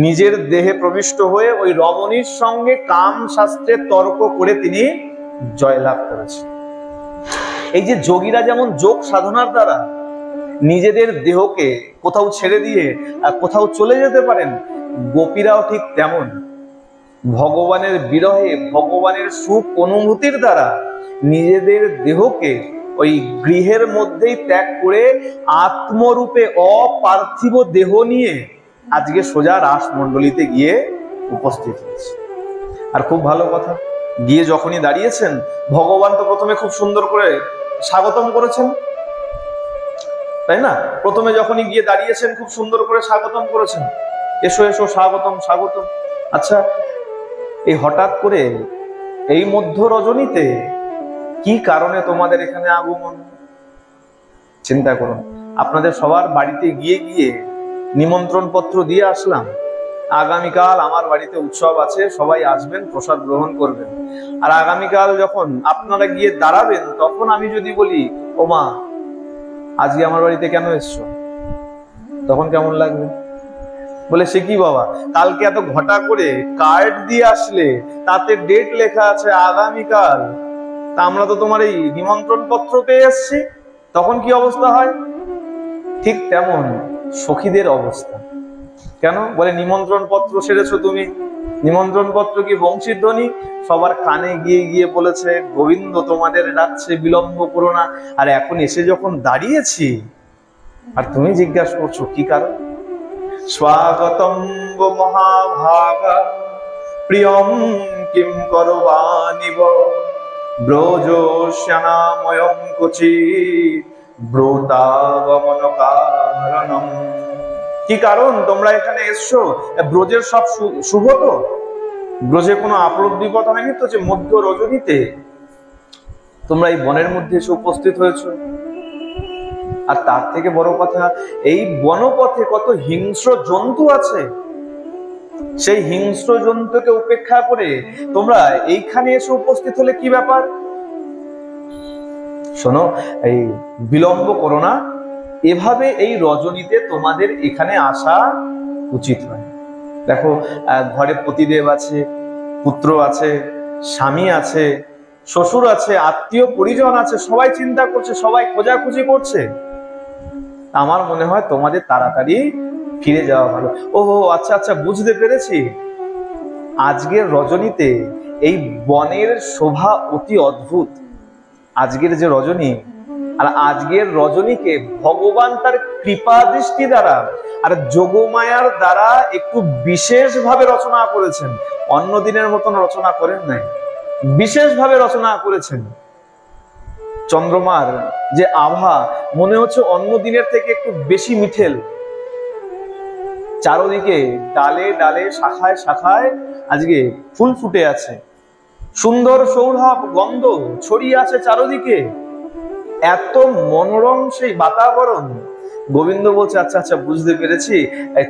নিজের দেহে প্রবিষ্ট হয়ে ওই রমণীর সঙ্গে কাম শাস্ত্রে তর্ক করে তিনি জয়লাভ করেছেন। এই যে যোগীরা যেমন যোগ সাধনার দ্বারা নিজেদের দেহকে কোথাও ছেড়ে দিয়ে কোথাও চলে যেতে পারেন, গোপীরাও ঠিক তেমন ভগবানের বিরহে, ভগবানের সুখ অনুভূতির দ্বারা নিজেদের দেহকে ওই গৃহের মধ্যেই ত্যাগ করে আত্মরূপে অপার্থিব দেহ নিয়ে আজকে সোজা রাসমণ্ডলীতে গিয়ে উপস্থিত হয়েছে। আর খুব ভালো কথা, গিয়ে যখনই দাঁড়িয়েছেন, ভগবান তো প্রথমে খুব সুন্দর করে স্বাগতম করেছেন, তাই না? প্রথমে যখনই গিয়ে দাঁড়িয়েছেন, খুব সুন্দর করে স্বাগতম করেছেন, এসো এসো, স্বাগতম স্বাগতম। আচ্ছা, এই হঠাৎ করে এই মধ্য রজনীতে কি কারণে তোমাদের এখানে আগমন? চিন্তা করুন। আপনাদের সবার বাড়িতে গিয়ে গিয়ে নিমন্ত্রণ পত্র দিয়ে আসলাম, আগামীকাল আমার বাড়িতে উৎসব আছে, সবাই আসবেন, প্রসাদ গ্রহণ করবেন। আর আগামীকাল যখন আপনারা গিয়ে দাঁড়াবেন, তখন আমি যদি বলি, ও মা, আজকে আমার বাড়িতে কেন এসছো? তখন কেমন লাগবে? বলে, সে কি বাবা, কালকে এত ঘটা করে কার্ড দিয়ে আসলে, তাতে ডেট লেখা আছে আগামীকাল, তা আমরা তো তোমার এই নিমন্ত্রণ পত্র পেয়ে এসছি। তখন কি অবস্থা হয়? ঠিক তেমন সখীদের অবস্থা। কেন? বলে, নিমন্ত্রণ পত্র সেরেছো তুমি, নিমন্ত্রণ পত্র কি বংশীর ধ্বনি, সবার কানে গিয়ে গিয়ে বলেছে গোবিন্দ তোমাদের ডাকছে, বিলম্ব করো না। আর এখন এসে যখন দাঁড়িয়েছি আর তুমি জিজ্ঞাসা করছো কি কারণ? স্বাগতম মহাভাগা প্রিয়ম কিম করবানিব ব্রজস্যানাময়ং কুচিৎ ব্রতাগমন কারণম। কি কারণ তোমরা এখানে এসছো? ব্রজের সব শুভ তো? ব্রজে কোনো আপদ বিপদ হয়নি তো যে মধ্য রজনীতে তোমরা এই বনের মধ্যে এসে উপস্থিত হয়েছো? আর তার থেকে বড় কথা, এই বনপথে কত হিংস্র জন্তু আছে, সেই হিংস্র জন্তুকে উপেক্ষা করে তোমরা এইখানে এসে উপস্থিত হলে কি ব্যাপার? শোনো, এই বিলম্ব করো না, এভাবে এই রজনীতে তোমাদের এখানে আসা উচিত নয়। দেখো, ঘরে পতিদেব আছে, পুত্র আছে, স্বামী আছে, শ্বশুর আছে, আত্মীয় পরিজন আছে, সবাই চিন্তা করছে, সবাই খোঁজাখুঁজি করছে। আমার মনে হয় তোমাদের তাড়াতাড়ি ফিরে যাওয়া ভালো। ওহো, আচ্ছা আচ্ছা, বুঝতে পেরেছি। আজকের রজনীতে এই বনের শোভা অতি অদ্ভুত। আজকের যে রজনী, আর আজকের রজনীকে ভগবান তার কৃপা দৃষ্টি দ্বারা আর যোগমায়ার দ্বারা একটু বিশেষভাবে রচনা করেছেন। অন্য দিনের মতন রচনা করেন নাই, বিশেষভাবে রচনা করেছেন। চন্দ্রমার যে আভা মনে হচ্ছে অন্য দিনের থেকে একটু বেশি মিঠেল। চারদিকে ডালে ডালে শাখায় শাখায় আজকে ফুল ফুটে আছে, সুন্দর সৌরভ গন্ধ ছড়িয়ে আছে চারদিকে, এত মনোরম সেই বাতাবরণ। গোবিন্দ বলছে আচ্ছা আচ্ছা, বুঝতে পেরেছি,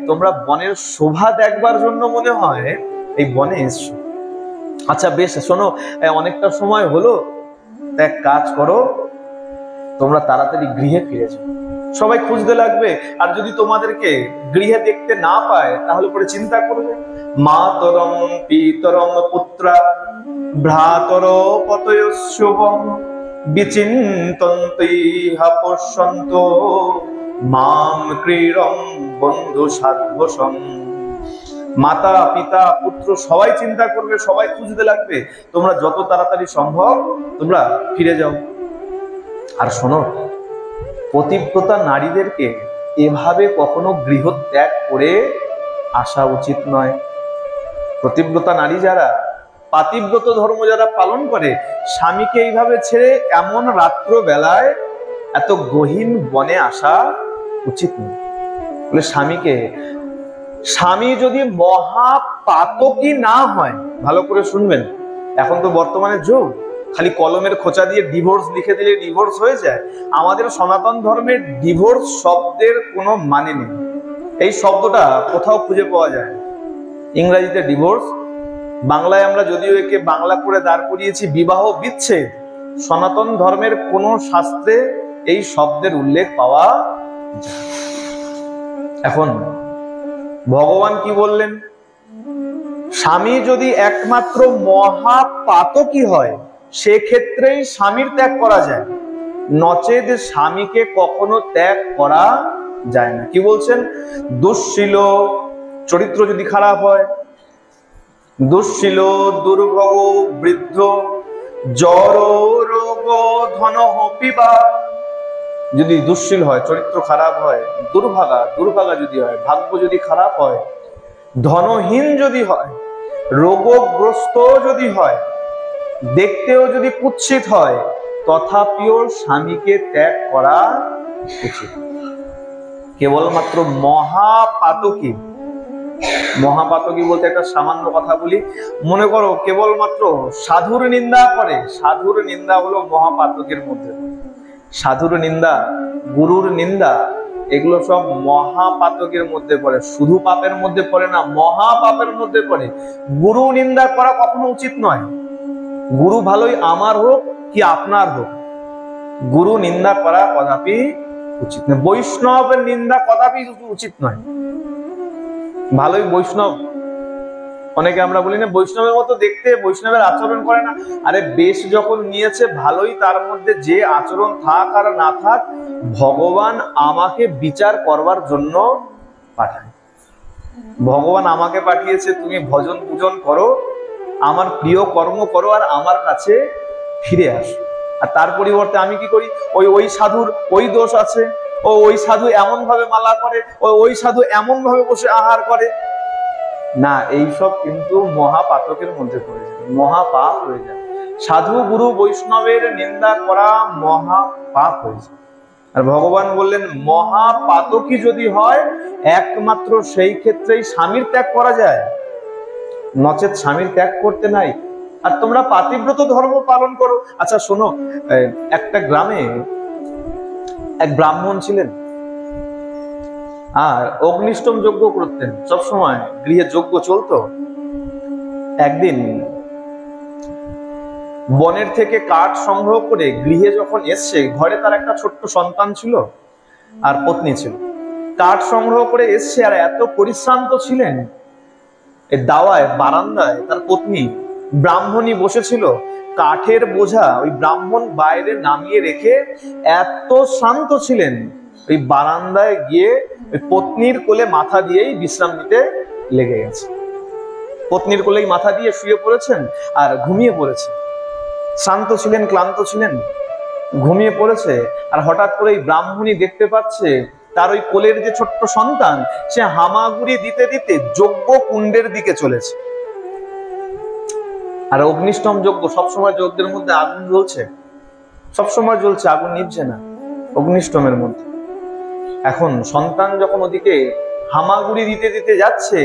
তোমরা বনের শোভা দেখবার জন্য মনে হয় এই বনে এসছো। আচ্ছা বেশ, শোনো, অনেকটা সময় হলো, এক কাজ করো, তোমরা তাড়াতাড়ি গৃহে ফিরে যাও। সবাই খুঁজতে লাগবে, আর যদি তোমাদেরকে গৃহে দেখতে না পায় তাহলে পরে চিন্তা করবে। মাতরম পিতরম পুত্রা ভ্রাতর পতয়স্যবং বিচিন্তন্তিহা পশ্যন্ত মাম ক্রীড়ম বন্ধু সাধ্বসং। মাতা পিতা পুত্র সবাই চিন্তা করবে, সবাই খুঁজতে লাগবে, তোমরা যত তাড়াতাড়ি সম্ভব তোমরা ফিরে যাও। আর শোনো, পতিব্রতা নারীদেরকে এভাবে কখনো গৃহ ত্যাগ করে আসা উচিত নয়। পতিব্রতা নারী যারা, পাতিব্রত ধর্ম যারা পালন করে, স্বামীকে এইভাবে ছেড়ে এমন রাত্র বেলায় এত গহীন বনে আসা উচিত নয়। বলে স্বামী যদি মহাপাতকী না হয়, ভালো করে শুনবেন, এখন তো বর্তমানে যুগ, খালি কলমের খোঁচা দিয়ে ডিভোর্স লিখে দিলে ডিভোর্স হয়ে যায়। আমাদের সনাতন ধর্মের ডিভোর্স শব্দের কোনো মানে নেই। এই শব্দটা কোথাও খুঁজে পাওয়া যায়। ইংরেজিতে ডিভোর্স, বাংলায় আমরা যদিও একে বাংলা করে দাঁড় করিয়েছি বিবাহ বিচ্ছেদ, সনাতন ধর্মের কোন শাস্ত্রে এই শব্দের উল্লেখ পাওয়া যায়। এখন ভগবান কি বললেন? স্বামী যদি একমাত্র মহাপাতকী হয় সেক্ষেত্রেই স্বামীর ত্যাগ করা যায়, নচেত স্বামীকে কখনো ত্যাগ করা যায় না। কি বলছেন? দুঃশীল চরিত্র যদি খারাপ হয়, দুঃশীল দুর্ভোগ বৃদ্ধ জড় রোগ ধন পিবা, যদি দুঃশীল হয়, চরিত্র খারাপ হয়, দুর্ভাগা যদি হয়, ভাগ্য যদি খারাপ হয়, ধনহীন যদি হয়, রোগগ্রস্ত যদি হয়, দেখতেও যদি কুৎসিত হয়, তথাপিও স্বামীকে ত্যাগ করা উচিত। কেবলমাত্র মহাপাতকী বলতে একটা সামান্য কথা বলি, মনে করো কেবলমাত্র সাধুর নিন্দা করে, সাধুর নিন্দা হলো মহাপাতকের মধ্যে। সাধুর নিন্দা, গুরুর নিন্দা, এগুলো সব মহাপাতকের মধ্যে পড়ে, শুধু পাপের মধ্যে পড়ে না, মহাপাপের মধ্যে পড়ে। গুরু নিন্দা করা কখনো উচিত নয়। গুরু ভালোই আমার হোক কি আপনার হোক, গুরু নিন্দা করা কদাপি উচিত নয়। বৈষ্ণবের নিন্দা কদাপি উচিত নয়। ভালোই বৈষ্ণব, অনেকে আমরা বলি না বৈষ্ণবের মতো দেখতে, বৈষ্ণবের আচরণ করে না। আরে বেশ যখন নিয়েছে ভালোই, তার মধ্যে যে আচরণ থাক আর না থাক, ভগবান আমাকে বিচার করবার জন্য পাঠায়। ভগবান আমাকে পাঠিয়েছে, তুমি ভজন পূজন করো, আমার প্রিয় কর্ম করো, আর আমার কাছে ফিরে আসো। আর তার পরিবর্তে আমি কি করি? ওই সাধুর ওই দোষ আছে, ওই সাধু এমন ভাবে মালা করে, ওই সাধু এমন ভাবে বসে আহার করে। না, এইসব কিন্তু মহাপাতকের মধ্যে পড়ে যাবে, মহাপাপ হয়ে যাবে। সাধু গুরু বৈষ্ণবের নিন্দা করা মহাপাপ হয়ে যাবে। আর ভগবান বললেন মহাপাতকই যদি হয় একমাত্র সেই ক্ষেত্রেই স্বামীর ত্যাগ করা যায়, নচেত স্বামীর ত্যাগ করতে নাই। আর তোমরা পাতিব্রত ধর্ম পালন করো। আচ্ছা শোনো, একটা গ্রামে এক ব্রাহ্মণ ছিলেন, আর অগ্নিষ্টম যজ্ঞ করতেন, সবসময় গৃহে যজ্ঞ চলতো। একদিন বনের থেকে কাঠ সংগ্রহ করে গৃহে যখন এসছে, ঘরে তার একটা ছোট্ট সন্তান ছিল আর পত্নী ছিল। কাঠ সংগ্রহ করে এসছে আর এত পরিশ্রান্ত ছিলেন, এই দাওয়ায় বারান্দায় তার পত্নী ব্রাহ্মণী বসেছিল, কাঠের বোঝা ওই ব্রাহ্মণ বাইরে নামিয়ে রেখে এত শান্ত ছিলেন, ওই বারান্দায় গিয়ে ওই পত্নীর কোলে মাথা দিয়েই বিশ্রাম নিতে লেগে গেছে। পত্নীর কোলেই মাথা দিয়ে শুয়ে পড়েছেন আর ঘুমিয়ে পড়েছে। শান্ত ছিলেন, ক্লান্ত ছিলেন, ঘুমিয়ে পড়েছে। আর হঠাৎ করে এই ব্রাহ্মণী দেখতে পাচ্ছে তার ওই কোলের যে ছোট্ট সন্তান, সে হামাগুড়ি দিতে দিতে যজ্ঞ কুণ্ডের দিকে চলেছে। আর অগ্নিষ্টম যজ্ঞ, সবসময় যজ্ঞের মধ্যে আগুন জ্বলছে, সবসময় জ্বলছে, আগুন নিভছে না অগ্নিষ্টমের মধ্যে। এখন সন্তান যখন ওদিকে হামাগুড়ি দিতে দিতে যাচ্ছে,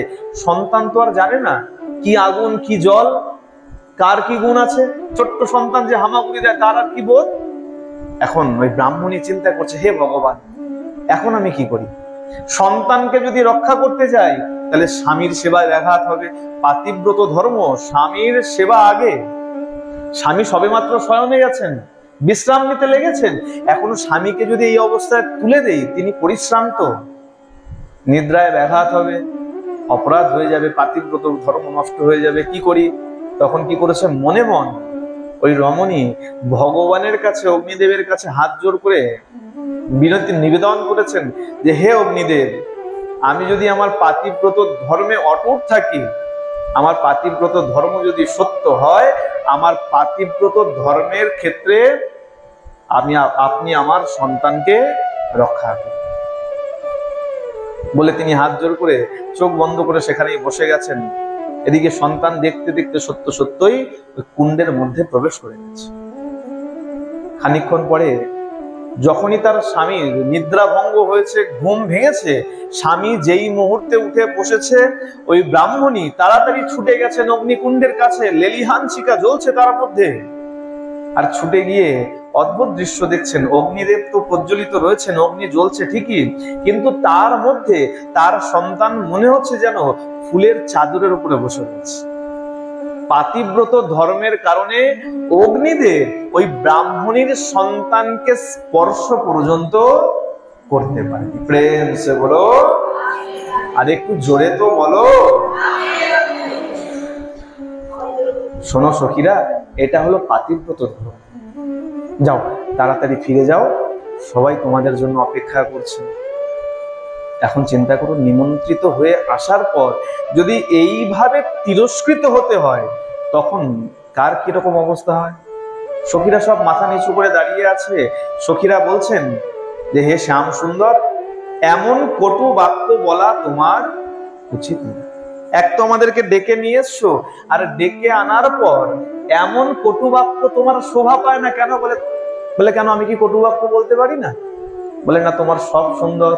সন্তান তো আর জানে না কি আগুন কি জল, কার কি গুণ আছে। ছোট্ট সন্তান যে হামাগুড়ি দেয়, তার আর কি বোধ। এখন ওই ব্রাহ্মণী চিন্তা করছে, হে ভগবান, এখন আমি কি করি? সন্তানকে যদি রক্ষা করতে যাই তাহলে স্বামীর সেবায় ব্যাঘাত হবে। পাতিব্রত ধর্ম, স্বামীর সেবা আগে। স্বামী সবেমাত্র শয়নে গেছেন, বিশ্রাম নিতে লেগেছেন, এখনো স্বামীকে যদি এই অবস্থায় তুলে দেই, তিনি পরিশ্রান্ত, নিদ্রায় ব্যাঘাত হবে, অপরাধ হয়ে যাবে, পাতিব্রত ধর্ম নষ্ট হয়ে যাবে। কি করি? তখন কি করেছে? মনে মন ওই রমণী ভগবানের কাছে, অগ্নিদেবের কাছে হাত জোর করে বিনতি নিবেদন করেছেন যে হে অগ্নিদেব, আমি যদি আমার পাতিব্রত ধর্মে অটুট থাকি, আমার পাতিব্রত ধর্ম যদি সত্য হয়, আমার পাতিব্রত ধর্মের ক্ষেত্রে আপনি আমার সন্তানকে রক্ষা করুন বলে তিনি হাত জোর করে চোখ বন্ধ করে সেখানেই বসে গেছেন। এদিকে সন্তান দেখতে দেখতে সত্য সত্যই ওই কুণ্ডের মধ্যে প্রবেশ করে গেছে। খানিকক্ষণ পরে যখনই তার স্বামীর নিদ্রা ভঙ্গ হয়েছে, ঘুম ভেঙেছে, স্বামী যেই মুহূর্তে উঠে বসেছে, ওই ব্রাহ্মণী তাড়াতাড়ি ছুটে গেছেন অগ্নিকুণ্ডের কাছে। লেলিহান শিখা জ্বলছে তার মধ্যে, আর ছুটে গিয়ে অদ্ভুত দৃশ্য দেখছেন। অগ্নিদেব তো প্রজ্বলিত রয়েছেন, অগ্নি জ্বলছে ঠিকই, কিন্তু তার মধ্যে তার সন্তান মনে হচ্ছে যেন ফুলের চাদরের উপরে বসে রয়েছে। পাতিব্রত ধর্মের কারণে অগ্নিদেব ওই ব্রাহ্মণীর সন্তানকে স্পর্শ পর্যন্ত করতে পারে। প্রেম সে বলো, আর একটু জোরে তো বলো। শোনো সখীরা, এটা হলো পাতিব্রত ধর্ম। যাও, তাড়াতাড়ি ফিরে যাও, সবাই তোমাদের জন্য অপেক্ষা করছে। এখন চিন্তা করুন, নিমন্ত্রিত হয়ে আসার পর যদি এইভাবে তিরস্কৃত হতে হয়, তখন কার কিরকম অবস্থা হয়? সখীরা সব মাথা নিচু করে দাঁড়িয়ে আছে। সখীরা বলছেন যে হে শ্যাম সুন্দর, এমন কটু বাক্য বলা তোমার উচিত নয়। এক তো আমাদেরকে ডেকে নিয়ে এসছো, আর ডেকে আনার পর এমন কটু বাক্য তোমার শোভা পায় না কেন? বলে কেন, আমি কি কটু বাক্য বলতে পারি না? বলে না, তোমার সব সুন্দর,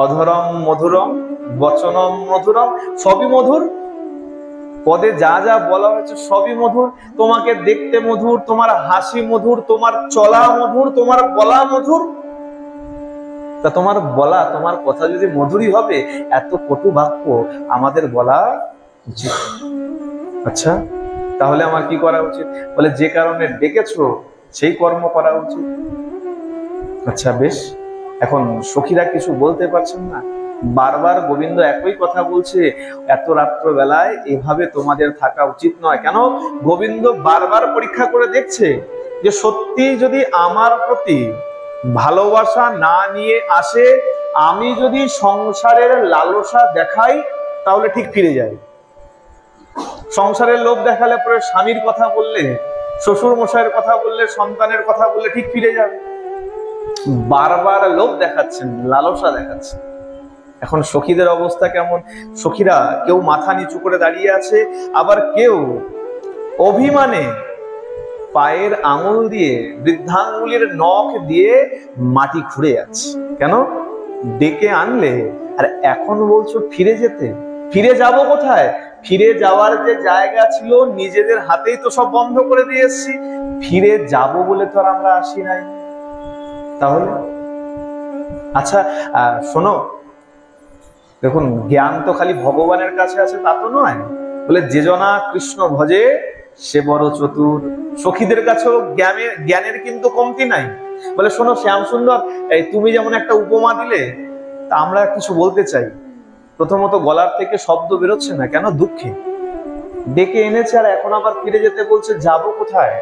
অধরম মধুরম বচনম মধুরম, সবই মধুর। পদে যা যা বলা হয়েছে সবই মধুর। তোমাকে দেখতে মধুর, তোমার হাসি মধুর, তোমার চলা মধুর, তোমার বলা মধুর। তা তোমার বলা, তোমার কথা যদি মধুরই হবে, এত কটু বাক্য আমাদের বলা উচিত। আচ্ছা, তাহলে আমার কি করা উচিত? বলে যে কারণে ডেকেছো সেই কর্ম করা উচিত। আচ্ছা বেশ। এখন সখীরা কিছু বলতে পারছেন না, বারবার গোবিন্দ একই কথা বলছে, এত রাত্র বেলায় এভাবে তোমাদের থাকা উচিত নয়। কেন? গোবিন্দ বারবার পরীক্ষা করে দেখছে যে সত্যি যদি আমার প্রতি ভালোবাসা না নিয়ে আসে, আমি যদি সংসারের লালসা দেখাই তাহলে ঠিক ফিরে যাই। সংসারের লোভ দেখালে পরে স্বামীর কথা বললে, শ্বশুর মশাইয়ের কথা বললে, সন্তানের কথা বললে ঠিক ফিরে যাবে। বারবার লোভ দেখাচ্ছেন, লালসা দেখাচ্ছেন। এখন সখীদের অবস্থা কেমন? সখীরা কেউ মাথা নিচু করে দাঁড়িয়ে আছে, আবার কেউ অভিমানে পায়ের আঙুল দিয়ে, বৃদ্ধাঙ্গুলির নখ দিয়ে মাটি খুঁড়ে যাচ্ছে। কেন? ডেকে আনলে আর এখন বলছো ফিরে যেতে। ফিরে যাব কোথায়? ফিরে যাওয়ার যে জায়গা ছিল নিজেদের হাতেই তো সব বন্ধ করে দিয়ে এসেছি। ফিরে যাব বলে তো আর আমরা আসি নাই। তাহলে আচ্ছা শোনো, দেখুন জ্ঞান তো খালি ভগবানের কাছে আছে তা তো নয়। বলে যে জনা কৃষ্ণ ভজে সে বড় চতুর। সখীদের কাছেও জ্ঞানের কিন্তু কমতি নাই। বলে শোনো শ্যাম সুন্দর, তুমি যেমন একটা উপমা দিলে, তা আমরা কিছু বলতে চাই। প্রথমত গলার থেকে শব্দ বেরোচ্ছে না কেন? দুঃখে। ডেকে এনেছে আর এখন আবার ফিরে যেতে বলছে, যাব কোথায়?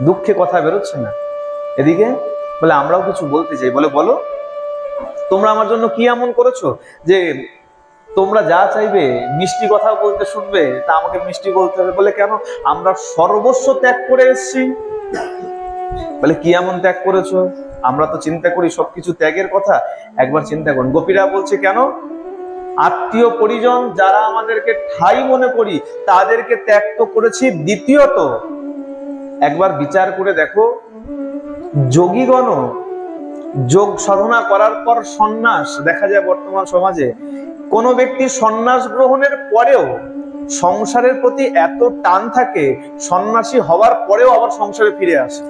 দুঃখে কথা বেরোচ্ছে না। এদিকে বলে আমরাও কিছু বলতে চাই। বলে বলো, তোমরা আমার জন্য কি এমন করেছো যে তোমরা যা চাইবে মিষ্টি কথা বলতে শুনবে, তা আমাকে মিষ্টি বলতে হবে? বলে কেন? আমরা সর্বস্ব ত্যাগ করে এসেছি। বলে কি এমন ত্যাগ করেছো? আমরা তো চিন্তা করি সবকিছু ত্যাগের কথা, একবার চিন্তা করুন। গোপীরা বলছে কেন? আত্মীয় পরিজন যারা আমাদেরকে ঠাই মনে করি তাদেরকে ত্যাগ তো করেছি। দ্বিতীয়ত একবার বিচার করে দেখো, যোগীগণ যোগ সাধনা করার পর সন্ন্যাস, দেখা যায় বর্তমান সমাজে কোন ব্যক্তি সন্ন্যাস গ্রহণের পরেও সংসারের প্রতি এত টান থাকে, সন্ন্যাসী হওয়ার পরেও আবার সংসারে ফিরে আসে।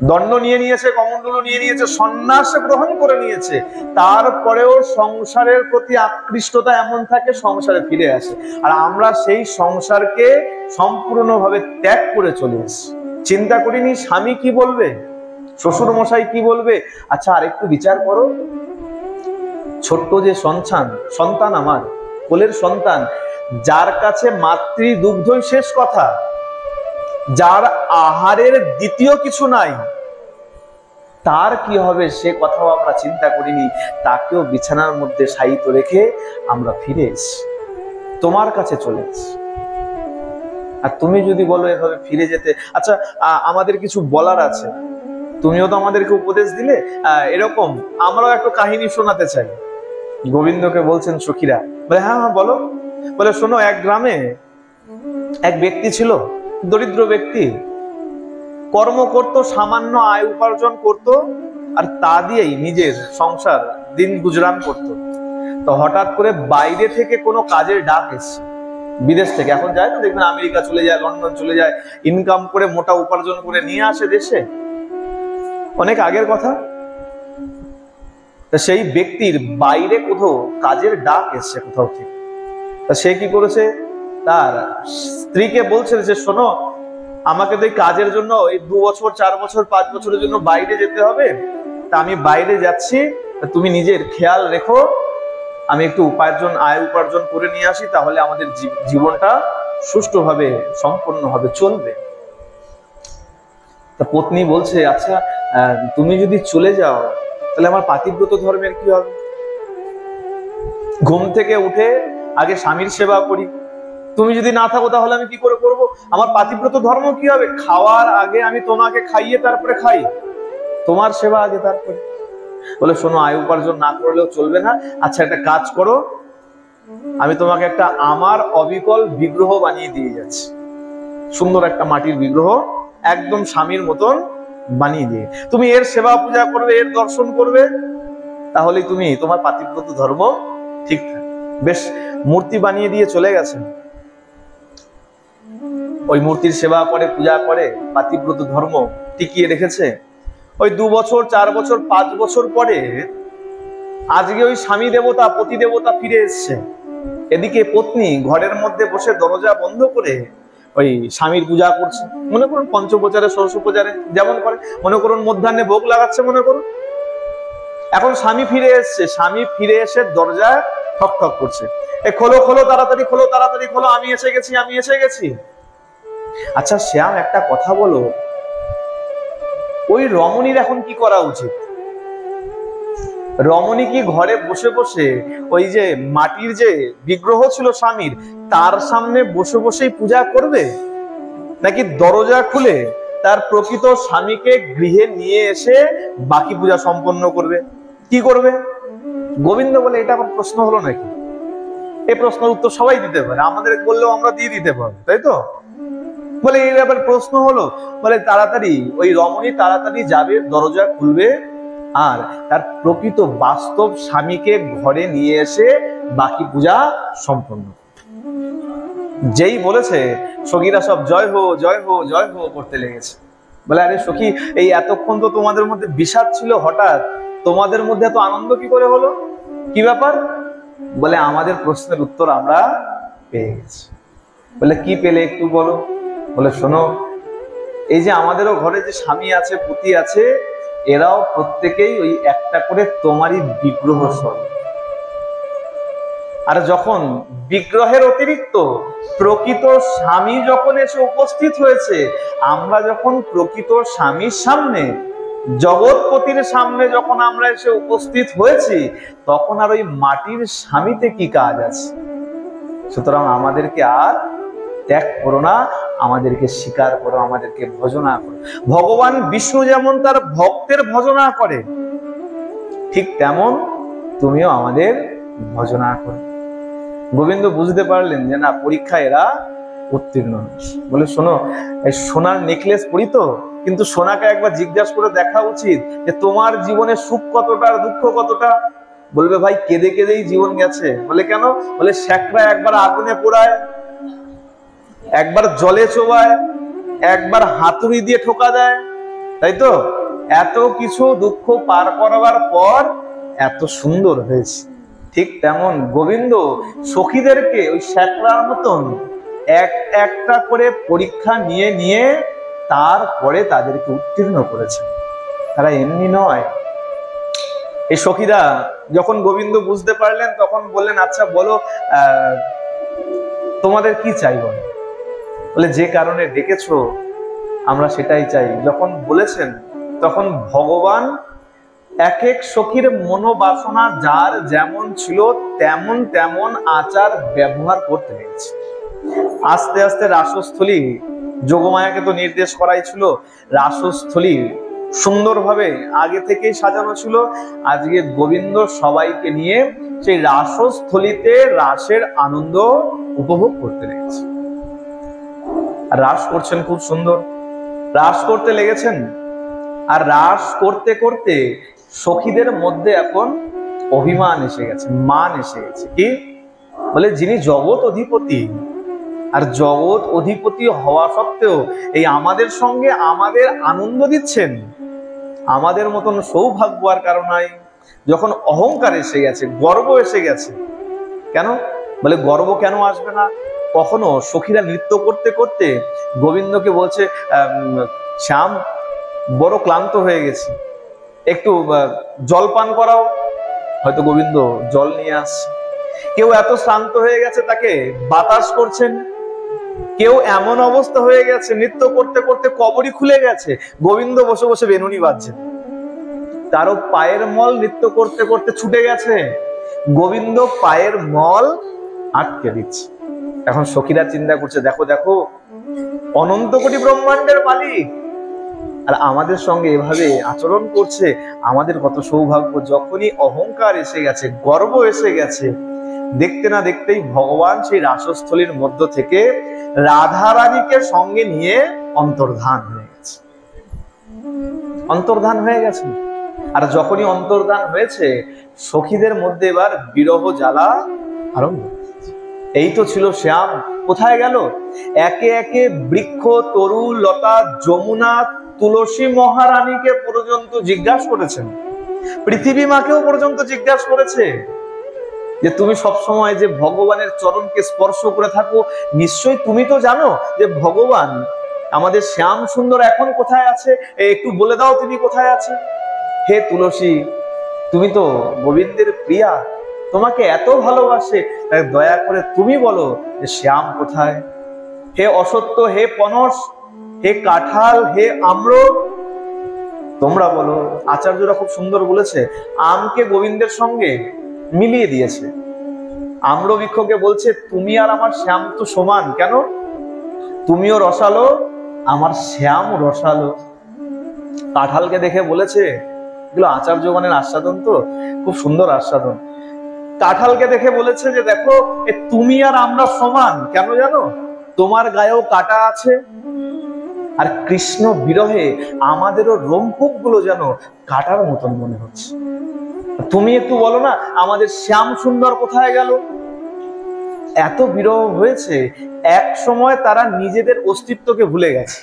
দণ্ড নিয়ে নিয়েছে, কমণ্ডলু নিয়ে নিয়েছে, সন্ন্যাস গ্রহণ করে নিয়েছে, তারপরেও সংসারের প্রতি আকৃষ্টতা এমন থাকে, সংসারে ফিরে আসে। আর আমরা সেই সংসারকে সম্পূর্ণভাবে ত্যাগ করে চলে এসেছি। চিন্তা করিনি স্বামী কি বলবে, শ্বশুর মশাই কি বলবে। আচ্ছা আরেকটু বিচার করো, ছোট্ট যে সন্তান আমার কোলের সন্তান, যার কাছে মাতৃ দুগ্ধই শেষ কথা, যার আহারের দ্বিতীয় কিছু নাই, তার কি হবে সে কথাও আমরা চিন্তা করিনি। তাকেও বিছানার মধ্যে শায়িত রেখে আমরা ফিরে এসেছি, তোমার কাছে চলে এসেছি। আর তুমি যদি বলো এভাবে ফিরে যেতে, আচ্ছা আমাদের কিছু বলার আছে, তুমিও তো আমাদেরকে উপদেশ দিলে, এরকম আমরাও একটা কাহিনী শোনাতে চাই। গোবিন্দকে বলছেন সখীরা। বলে হ্যাঁ হ্যাঁ বলো। বলে শোনো, এক গ্রামে এক ব্যক্তি ছিল, দরিদ্র ব্যক্তি, কর্ম করত, সামান্য আয় উপার্জন করত, আর তা দিয়েই নিজের সংসার দিন গুজরান করত। তো হঠাৎ করে বাইরে থেকে কোনো কাজের ডাক এসছে, বিদেশ থেকে। এখন যায় না, দেখবেন আমেরিকা চলে যায়, লন্ডন চলে যায়, ইনকাম করে মোটা উপার্জন করে নিয়ে আসে দেশে। অনেক আগের কথা। সেই ব্যক্তির বাইরে কোথাও কাজের ডাক এসছে কোথাও থেকে। তা সে কি করেছে, তার স্ত্রীকে বলছে যে শোনো, আমাকে তো এই কাজের জন্য এই 2 বছর 4 বছর 5 বছরের জন্য বাইরে যেতে হবে, তা আমি বাইরে যাচ্ছি, তুমি নিজের খেয়াল রেখো, আমি একটু আয় উপার্জন করে নিয়ে আসি, তাহলে আমাদের জীবনটা সুষ্ঠুভাবে সম্পূর্ণভাবে চলবে। তা পত্নী বলছে আচ্ছা তুমি যদি চলে যাও তাহলে আমার পাতিব্রত ধর্মের কি হবে? ঘুম থেকে উঠে আগে স্বামীর সেবা করি, তুমি যদি না থাকো তাহলে আমি কি করে করবো? আমার পাতিব্রত ধর্ম কি হবে? খাওয়ার আগে আমি তোমাকে খাইয়ে তারপরে খাই, তোমার সেবা আগে তারপরে। বলে শোনো, আয় উপার্জন না করলেও চলবে না। আচ্ছা একটা কাজ করো, আমি তোমাকে একটা আমার অবিকল বিগ্রহ বানিয়ে দিয়ে যাচ্ছি, সুন্দর একটা মাটির বিগ্রহ, একদম স্বামীর মতন বানিয়ে দিয়ে তুমি এর সেবা পূজা করবে, এর দর্শন করবে, তাহলে তুমি তোমার পাতিব্রত ধর্ম ঠিক থাকে। বেশ, মূর্তি বানিয়ে দিয়ে চলে গেছেন। ওই মূর্তির সেবা করে, পূজা করে, পাতিব্রত ধর্ম টিকিয়ে রেখেছে। ওই 2 বছর 4 বছর 5 বছর পরে আজকে ওই স্বামী দেবতা, পতি দেবতা ফিরে এসছে। এদিকে পত্নী ঘরের মধ্যে বসে দরজা বন্ধ করে ওই স্বামীর পূজা করছে। মনে করুন পঞ্চপ্রচারে, ষোড়শোপচারে যেমন করে, মনে করুন মধ্যাহ্নে ভোগ লাগাচ্ছে, মনে করুন। এখন স্বামী ফিরে এসছে, স্বামী ফিরে এসে দরজা ঠক ঠক করছে, খোলো খোলো তাড়াতাড়ি খোলো, তাড়াতাড়ি খোলো, আমি এসে গেছি, আমি এসে গেছি। আচ্ছা শ্যাম, একটা কথা বলো, ওই রমণীর এখন কি করা উচিত? রমণী কি ঘরে বসে বসে ওই যে মাটির যে বিগ্রহ ছিল স্বামীর, তার সামনে বসে বসেই পূজা করবে, নাকি দরজা খুলে তার প্রকৃত স্বামীকে গৃহে নিয়ে এসে বাকি পূজা সম্পন্ন করবে? কি করবে? গোবিন্দ বলে, এটা আবার প্রশ্ন হলো নাকি? এই প্রশ্নের উত্তর সবাই দিতে পারে, আমাদের বললেও আমরা দিয়ে দিতে পারবো, তাই তো? বলে এর আবার প্রশ্ন হলো? বলে তাড়াতাড়ি ওই রমণী তাড়াতাড়ি যাবে, দরজা খুলবে, আর তার প্রকৃত বাস্তব স্বামীকে ঘরে নিয়ে এসে বাকি পূজা সম্পন্ন। যেই বলেছে, সখীরা সব জয় হো জয় হো জয় হো করতে লেগেছে। বলে, আরে সখী, এই এতক্ষণ তো তোমাদের মধ্যে বিষাদ ছিল, হঠাৎ তোমাদের মধ্যে এত আনন্দ কি করে হলো? কি ব্যাপার? বলে, আমাদের প্রশ্নের উত্তর আমরা পেয়ে গেছি। বলে, কি পেলে একটু বলো? বলে, শোনো, এই যে আমাদেরও ঘরে যে স্বামী আছে, পতি আছে, এরাও প্রত্যেকেই ওই একটা করে তোমারই বিগ্রহ স্বরূপ। আর যখন বিগ্রহের অতিরিক্ত প্রকৃত স্বামী যখন এসে উপস্থিত হয়েছে, আমরা যখন প্রকৃত স্বামীর সামনে, জগৎপতির সামনে যখন আমরা এসে উপস্থিত হয়েছি, তখন আর ওই মাটির স্বামীতে কি কাজ আছে? সুতরাং আমাদেরকে আর ত্যাগ করো না, আমাদেরকে স্বীকার করো, আমাদেরকে ভজনা করো। ভগবান বিষ্ণু যেমন তার ভক্তের ভজনা করে, ঠিক তেমন তুমিও আমাদের ভজনা করো। গোবিন্দ বুঝতে পারলেন যে না, পরীক্ষা এরা উত্তীর্ণ। বলে, শোনো, এই সোনার নেকলেস পরিত, কিন্তু সোনাকে একবার জিজ্ঞাসা করে দেখা উচিত যে তোমার জীবনে সুখ কতটা আর দুঃখ কতটা। বলবে, ভাই কেঁদে কেঁদেই জীবন গেছে। বলে, কেন? বলে, শ্যাকরা একবার আগুনে পোড়ায়, একবার জলে চোবায়, একবার হাতুড়ি দিয়ে ঠোকা দেয়, তাই তো? এত কিছু দুঃখ পার করাবার পর এত সুন্দর হয়েছে। ঠিক তেমন গোবিন্দ সখীদেরকে ওই শ্যাকরার মতন একটা করে পরীক্ষা নিয়ে নিয়ে তারপরে তাদেরকে উত্তীর্ণ করেছে। তারা এমনি নয়। এই সখীরা যখন গোবিন্দ বুঝতে পারলেন, তখন বললেন, আচ্ছা বলো, তোমাদের কি চাই? বলে, যে কারণে ডেকেছো আমরা সেটাই চাই। যখন বলেছেন, তখন ভগবান এক এক সখীর মনোবাসনা যার যেমন ছিল তেমন তেমন আচার ব্যবহার করতে লেগেছে। আস্তে আস্তে রাসস্থলী, যোগমায়াকে তো নির্দেশ করাই ছিল, রাসস্থলী সুন্দরভাবে আগে থেকেই সাজানো ছিল। আজকে গোবিন্দ সবাইকে নিয়ে সেই রাসস্থলীতে রাসের আনন্দ উপভোগ করতে লেগেছে। রাস করছেন, খুব সুন্দর রাস করতে লেগেছেন। আর রাস করতে করতে সখীদের মধ্যে এখন অভিমান এসে গেছে, মান এসে গেছে। কি? বলে, যিনি জগৎ অধিপতি, আর জগৎ অধিপতি হওয়া সত্ত্বেও এই আমাদের সঙ্গে আমাদের আনন্দ দিচ্ছেন, আমাদের মতন সৌভাগ্য আর কারণ নাই। যখন অহংকার এসে গেছে, গর্ব এসে গেছে। কেন? বলে, গর্ব কেন আসবে না? কখনো সখীরা নৃত্য করতে করতে গোবিন্দকে বলছে, শ্যাম, বড় ক্লান্ত হয়ে গেছি, একটু জল পান করাও। হয়তো গোবিন্দ জল নিয়ে আসছে। কেউ এত শ্রান্ত হয়ে গেছে, তাকে বাতাস করছেন। কেউ এমন অবস্থা হয়ে গেছে, নৃত্য করতে করতে কবরই খুলে গেছে, গোবিন্দ বসে বসে বেনুনি বাজছেন। তারও পায়ের মল নৃত্য করতে করতে ছুটে গেছে, গোবিন্দ পায়ের মল আটকে দিচ্ছে। এখন সখীরা চিন্তা করছে, দেখো দেখো, অনন্ত কোটি ব্রহ্মাণ্ডের মালিক আর আমাদের সঙ্গে এভাবে আচরণ করছে, আমাদের কত সৌভাগ্য। যখনই অহংকার এসে গেছে, গর্ব এসে গেছে, দেখতে না দেখতেই ভগবান সেই রাসস্থলীর মধ্য থেকে রাধারানীকে সঙ্গে নিয়ে অন্তর্ধান হয়ে গেছে। অন্তর্ধান হয়ে গেছে। আর যখনই অন্তর্ধান হয়েছে, সখীদের মধ্যে এবার বিরহ জ্বালা আরম্ভ। এই তো ছিল শ্যাম, কোথায় গেল? একে একে বৃক্ষ, তরু, লতা, যমুনা, তুলসী মহারানীকে পর্যন্ত জিজ্ঞাসা করেছেন, পৃথিবী মাকেও পর্যন্ত জিজ্ঞাসা করেছে যে তুমি সবসময় যে ভগবানের চরণকে স্পর্শ করে থাকো, নিশ্চয়ই তুমি তো জানো যে ভগবান আমাদের শ্যাম সুন্দর এখন কোথায় আছে, একটু বলে দাও তিনি কোথায় আছে। হে তুলসী, তুমি তো গোবিন্দের প্রিয়া, তোমাকে এত ভালোবাসে, দয়া করে তুমি বলো যে শ্যাম কোথায়। হে অসত্য, হে পনস, হে কাঁঠাল, হে আম্র, তোমরা বলো। আচার্যরা খুব সুন্দর বলেছে, আমকে গোবিন্দের সঙ্গে মিলিয়ে দিয়েছে। আম্রবৃক্ষকে বলছে তুমি আর আমার শ্যাম তো সমান, কেন? তুমিও রসালো, আমার শ্যাম রসালো। কাঁঠালকে দেখে বলেছে, এগুলো আচার্যগণের আস্বাদন, তো খুব সুন্দর আস্বাদন। কাঁঠালকে দেখে বলেছে যে দেখো তুমি আর আমরা সমান, কেন জানো? তোমার গায়েও কাঁটা আছে। আর কৃষ্ণ বিরহে আমাদেরও রোমকূপ গুলো যেন কাঁটার মতন মনে হচ্ছে। তুমি একটু বলো না, আমাদের শ্যাম সুন্দর কোথায় গেল? এত বিরহ হয়েছে, এক সময় তারা নিজেদের অস্তিত্বকে ভুলে গেছে।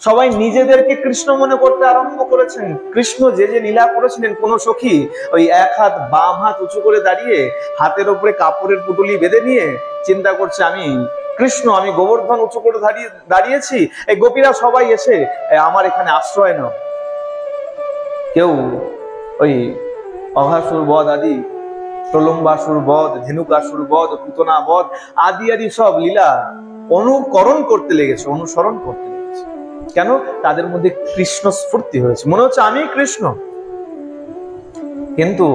সবাই নিজেদেরকে কৃষ্ণ মনে করতে আরম্ভ করেছেন। কৃষ্ণ যে যে লীলা করেছিলেন, কোন সখী ওই এক হাত বাম হাত উঁচু করে দাঁড়িয়ে হাতের উপরে কাপড়ের পুটুলি বেঁধে নিয়ে চিন্তা করছে, আমি কৃষ্ণ, আমি গোবর্ধন উঁচু করে দাঁড়িয়েছি, এই গোপীরা সবাই এসে আমার এখানে আশ্রয় নাও। কেউ ওই অঘাসুর বধ আদি, প্রলম্বাসুর বধ, ধেনুকাসুর বধ, পুতনা বধ আদি আদি সব লীলা অনুকরণ করতে লেগেছে, অনুসরণ করতে লেগেছে। কেন? তাদের মধ্যে কৃষ্ণ স্ফূর্তি হয়েছে, মনে হচ্ছে আমি কৃষ্ণ। কিন্তু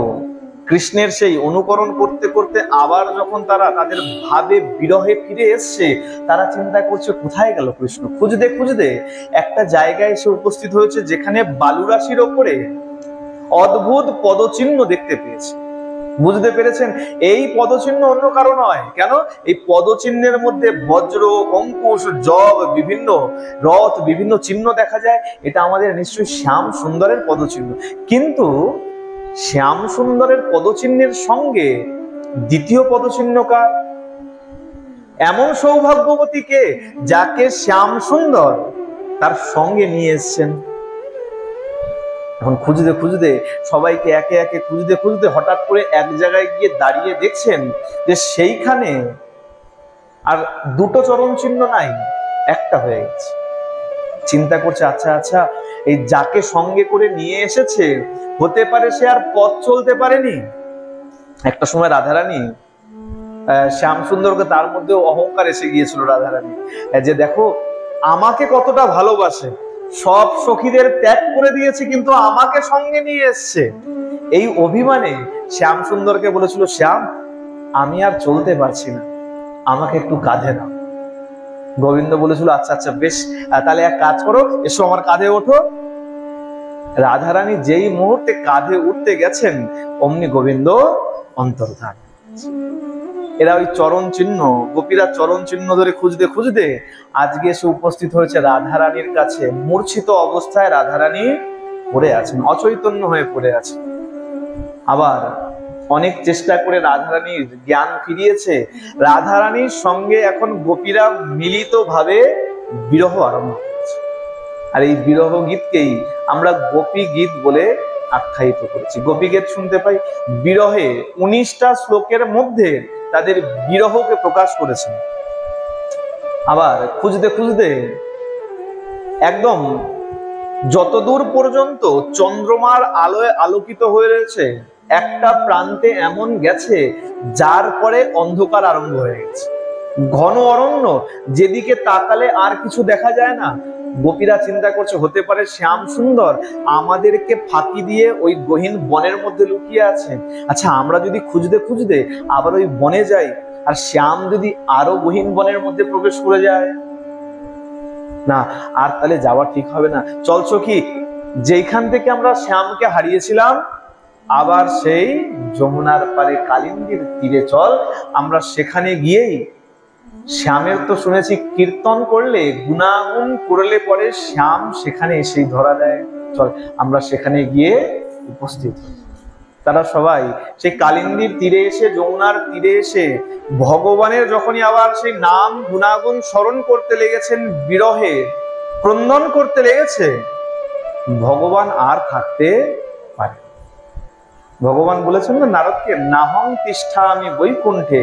কৃষ্ণের সেই অনুকরণ করতে করতে আবার যখন তারা তাদের ভাবে বিরহে ফিরে এসছে, তারা চিন্তা করছে কোথায় গেল কৃষ্ণ। খুঁজতে খুঁজতে একটা জায়গায় এসে উপস্থিত হয়েছে, যেখানে বালুরাশির ওপরে অদ্ভুত পদচিহ্ন দেখতে পেয়েছে। বুঝতে পেরেছেন এই পদচিহ্ন অন্য কারো নয়। কেন? এই পদচিহ্নের মধ্যে বজ্র, অঙ্কুশ, জব, বিভিন্ন রথ, বিভিন্ন চিহ্ন দেখা যায়। এটা আমাদের নিশ্চয়ই শ্যাম সুন্দরের পদচিহ্ন। কিন্তু শ্যাম সুন্দরের পদচিহ্নের সঙ্গে দ্বিতীয় পদচিহ্ন কার? এমন সৌভাগ্যবতীকে যাকে শ্যাম সুন্দর তার সঙ্গে নিয়ে এসছেন। এখন খুঁজতে খুঁজতে, সবাইকে একে একে খুঁজতে খুঁজতে হঠাৎ করে এক জায়গায় গিয়ে দাঁড়িয়ে দেখছেন যে সেইখানে আর দুটো চরণ চিহ্ন নাই, একটা হয়ে গেছে। চিন্তা করছে, আচ্ছা আচ্ছা, এই যাকে সঙ্গে করে নিয়ে এসেছে হতে পারে সে আর পথ চলতে পারেনি। একটা সময় রাধারানী শ্যাম সুন্দরকে, তার মধ্যে অহংকার এসে গিয়েছিল রাধারানী, যে দেখো আমাকে কতটা ভালোবাসে, সব সখীদের ত্যাগ করে দিয়েছে কিন্তু আমাকে সঙ্গে নিয়ে এসছে। এই অভিমানে শ্যাম সুন্দরকে বলেছিল, শ্যাম আমি আর চলতে পারছি না, আমাকে একটু কাঁধে নাও। গোবিন্দ বলেছিল, আচ্ছা আচ্ছা বেশ, তাহলে এক কাজ করো, এসো আমার কাঁধে ওঠো। রাধারানী যেই মুহূর্তে কাঁধে উঠতে গেছেন, অমনি গোবিন্দ অন্তর্ধান। এরা ওই চরণ চিহ্ন, গোপীরা চরণ চিহ্ন ধরে খুঁজতে খুঁজতে আজকে এসে উপস্থিত হয়েছে রাধারানীর কাছে। মূর্ছিত অবস্থায় রাধারানী পড়ে আছেন, অচৈতন্য হয়ে পড়ে আছেন। আবার অনেক চেষ্টা করে রাধারানীর জ্ঞান ফিরিয়েছে। রাধারানীর সঙ্গে এখন গোপীরা মিলিত ভাবে বিরহ আরম্ভ করেছে। আর এই বিরহ গীতকেই আমরা গোপী গীত বলে আখ্যায়িত করেছি। গোপী গীত শুনতে পাই, বিরহে 19টা শ্লোকের মধ্যে তাদের বিরহকে প্রকাশ করেছেন। আবার খুঁজতে খুঁজতে একদম যতদূর পর্যন্ত চন্দ্রমার আলোয় আলোকিত হয়ে রয়েছে, একটা প্রান্তে এমন গেছে যার পরে অন্ধকার আরম্ভ হয়ে গেছে। ঘন অরণ্য, যেদিকে তাকালে আর কিছু দেখা যায় না। গোপীরা চিন্তা করছে হতে পারে শ্যাম সুন্দর আমাদেরকে ফাঁকি দিয়ে ওই গহীন বনের মধ্যে লুকিয়ে আছে। আচ্ছা আমরা যদি খুঁজতে খুঁজতে আবার ওই বনে যাই, আর শ্যাম যদি আরো গহীন বনের মধ্যে প্রবেশ করে যায়, না আর তাহলে যাওয়া ঠিক হবে না। চল সখী, যেখান থেকে আমরা শ্যামকে হারিয়েছিলাম আবার সেই যমুনার পারে কালিন্দীর তীরে চল, আমরা সেখানে গিয়েই শ্যামের তো শুনেছি কীর্তন করলে, গুণাগুণ করলে পরে শ্যাম সেখানে এসেই ধরা দেয়। চল আমরা সেখানে গিয়ে উপস্থিত। তারা সবাই সেই কালিন্দীর তীরে এসে, যমুনার তীরে এসে ভগবানের যখনই আবার সেই নাম গুণাগুণ স্মরণ করতে লেগেছেন, বিরহে ক্রন্দন করতে লেগেছে, ভগবান আর থাকতে পারে। ভগবান বলেছেন না নারদকে, নাহং তিষ্ঠামি বৈকুণ্ঠে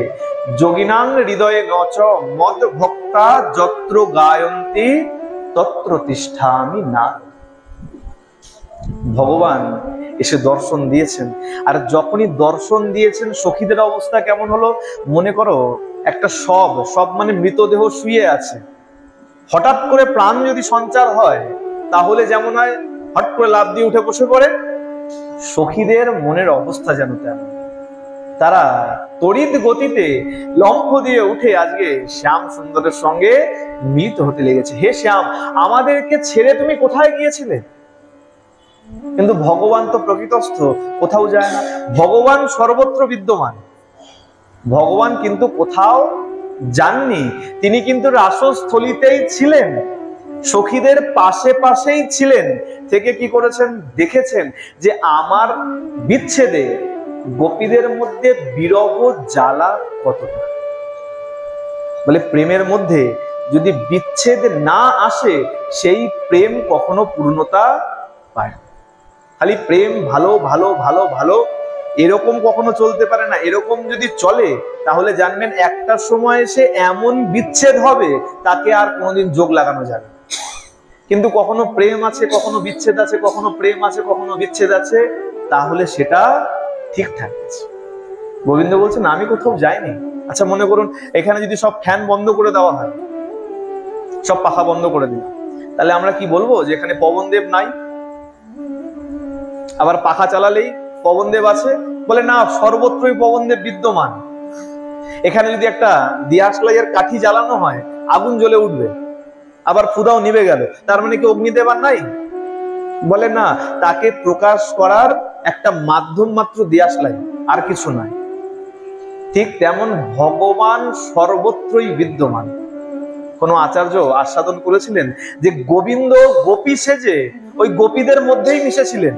যোগিনাং হৃদয়ে নচ মদ ভক্তা যত্র গায়ন্তি তত্র তিষ্ঠামি না। ভগবান এসে দর্শন দিয়েছেন, আর যখনই দর্শন দিয়েছেন সখীদের অবস্থা কেমন হলো? মনে করো একটা সব মানে মৃতদেহ শুয়ে আছে, হঠাৎ করে প্রাণ যদি সঞ্চার হয় তাহলে যেমন হয় হট করে লাফ দিয়ে উঠে বসে পড়ে। সখীদের মনের অবস্থা যেন তেমন, তারা তড়িৎ গতিতে লম্ফ দিয়ে উঠে আজকে শ্যাম সুন্দরের সঙ্গে মিলিত হতে লেগেছে। হে শ্যাম, আমাদেরকে ছেড়ে তুমি কোথায় গিয়েছিলে? কিন্তু ভগবান তো প্রকৃতস্থ, কোথাও যায় না। ভগবান সর্বত্র বিদ্যমান, ভগবান কিন্তু কোথাও যাননি। তিনি কিন্তু রাসস্থলীতেই ছিলেন, সখীদের পাশে পাশেই ছিলেন, থেকে কি করেছেন দেখেছেন যে আমার বিচ্ছেদে গোপীদের মধ্যে বিরহ জ্বালা কতটা। বলে প্রেমের মধ্যে যদি বিচ্ছেদ না আসে সেই প্রেম কখনো পূর্ণতা পায় না। খালি প্রেম ভালো ভালো ভালো ভালো এরকম কখনো চলতে পারে না। এরকম যদি চলে তাহলে জানবেন একটা সময় এসে এমন বিচ্ছেদ হবে তাকে আর কোনোদিন যোগ লাগানো যাবে। কিন্তু কখনো প্রেম আছে কখনো বিচ্ছেদ আছে, কখনো প্রেম আছে কখনো বিচ্ছেদ আছে, তাহলে সেটা ঠিকঠাক আছে। গোবিন্দ বলছেন আমি কোথাও যাইনি। আচ্ছা মনে করুন এখানে যদি সব ফ্যান বন্ধ করে দেওয়া হয়, সব পাখা বন্ধ করে দিল, তাহলে আমরা কি বলবো যে এখানে পবনদেব নাই? আবার পাখা চালালেই পবনদেব আছে? বলে না, সর্বত্রই পবনদেব বিদ্যমান। এখানে যদি একটা দিয়াশলাইয়ের কাঠি জ্বালানো হয় আগুন জ্বলে উঠবে, আবার ফুদাও নিভে গেল, তার মানে কি অগ্নিদেব আর নাই? বলে না, তাকে প্রকাশ করার একটা মাধ্যম মাত্র দিয়াশলাই, আর কিছু নাই। ঠিক তেমন ভগবান সর্বত্রই বিদ্যমান। কোন আচার্য আস্বাদন করেছিলেন যে গোবিন্দ গোপী সেজে ওই গোপীদের মধ্যেই মিশেছিলেন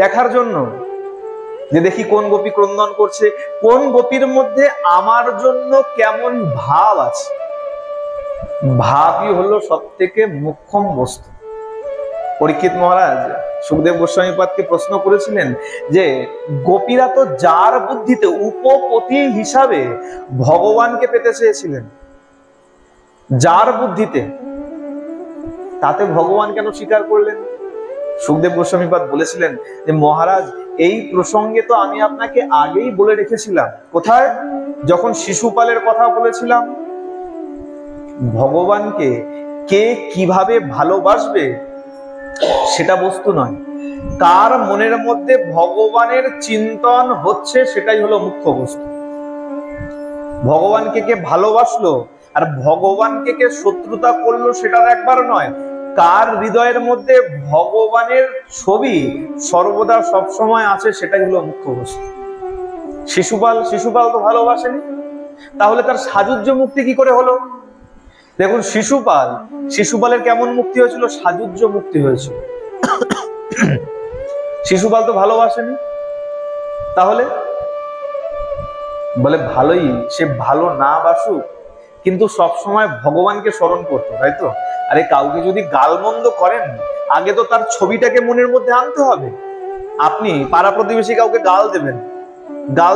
দেখার জন্য, যে দেখি কোন গোপী ক্রন্দন করছে, কোন গোপীর মধ্যে আমার জন্য কেমন ভাব আছে। ভাবই হলো সব থেকে মুখ্যম বস্তু। পরীক্ষিত মহারাজ সুখদেব গোস্বামীপাদকে প্রশ্ন করেছিলেন যে গোপীরা তো যার বুদ্ধিতে উপপতি হিসাবে ভগবানকে পেতে চেয়েছিলেন, যার বুদ্ধিতে, তাতে ভগবান কেন স্বীকার করলেন? সুখদেব গোস্বামীপাদ বলেছিলেন যে মহারাজ এই প্রসঙ্গে তো আমি আপনাকে আগেই বলে রেখেছিলাম। কোথায়? যখন শিশুপালের কথা বলেছিলাম। ভগবানকে কে কিভাবে ভালোবাসবে সেটা বস্তু নয়, কার মনের মধ্যে ভগবানের চিন্তন হচ্ছে সেটাই হলো মুখ্য বস্তু। ভগবানকে কে ভালোবাসলো আর ভগবানকে কে শত্রুতা করলো সেটা একবার নয়, কার হৃদয়ের মধ্যে ভগবানের ছবি সর্বদা সবসময় আছে সেটাই হলো মুখ্য বস্তু। শিশুপাল তো ভালোবাসেনি, তাহলে তার সাযুজ্য মুক্তি কি করে হলো? দেখুন শিশুপালের কেমন মুক্তি হয়েছিল? সাযুজ্য মুক্তি হয়েছিল। শিশুপাল তো ভালোবাসেনি, তাহলে বলে ভালোই, সে ভালো না বাসুক কিন্তু সবসময় ভগবানকে স্মরণ করতো, তাই তো? আরে কাউকে যদি গালমন্দ করেন আগে তো তার ছবিটাকে মনের মধ্যে আনতে হবে। আপনি পাড়া প্রতিবেশী কাউকে গাল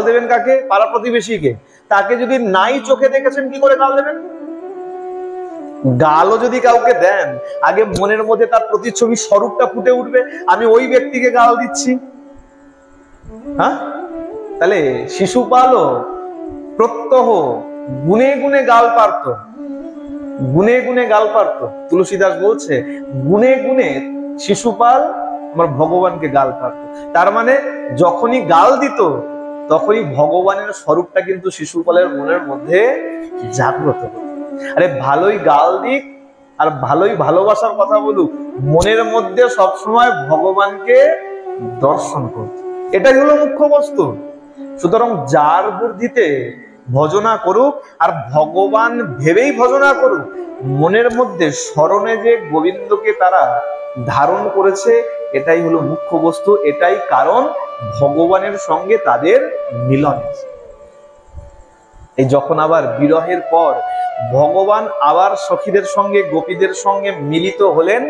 দেবেন কাকে? পাড়া প্রতিবেশীকে। তাকে যদি নাই চোখে দেখেছেন কি করে গাল দেবেন? গালও যদি কাউকে দেন আগে মনের মধ্যে তার প্রতিচ্ছবি স্বরূপটা ফুটে উঠবে, আমি ওই ব্যক্তিকে গাল দিচ্ছি। হ্যাঁ, তাহলে শিশুপালও প্রত্যহ গুনে গুনে গাল পারত, গুনে গুনে গাল পারত। তুলসীদাস বলছে গুনে গুনে শিশুপাল আমার ভগবানকে গাল পারত। তার মানে যখনই গাল দিত তখনই ভগবানের স্বরূপটা কিন্তু শিশুপালের মনের মধ্যে জাগ্রত হতো। আরে ভালোই গাল দিক আর ভালোই ভালোবাসার কথা বলুক, মনের মধ্যে সবসময় ভগবানকে দর্শন করত, এটাই হলো মুখ্য বস্তু। সুতরাং যার বুদ্ধিতে ভজনা করুক আর ভগবান ভেবেই ভজনা করুক, মনের মধ্যে স্মরণে যে গোবিন্দকে তারা ধারণ করেছে এটাই হলো মুখ্য বস্তু। এটাই কারণ ভগবানের সঙ্গে তাদের মিলন। এই যখন আবার বিরহের পর ভগবান আবার সখীদের সঙ্গে গোপীদের সঙ্গে মিলিত হলেন,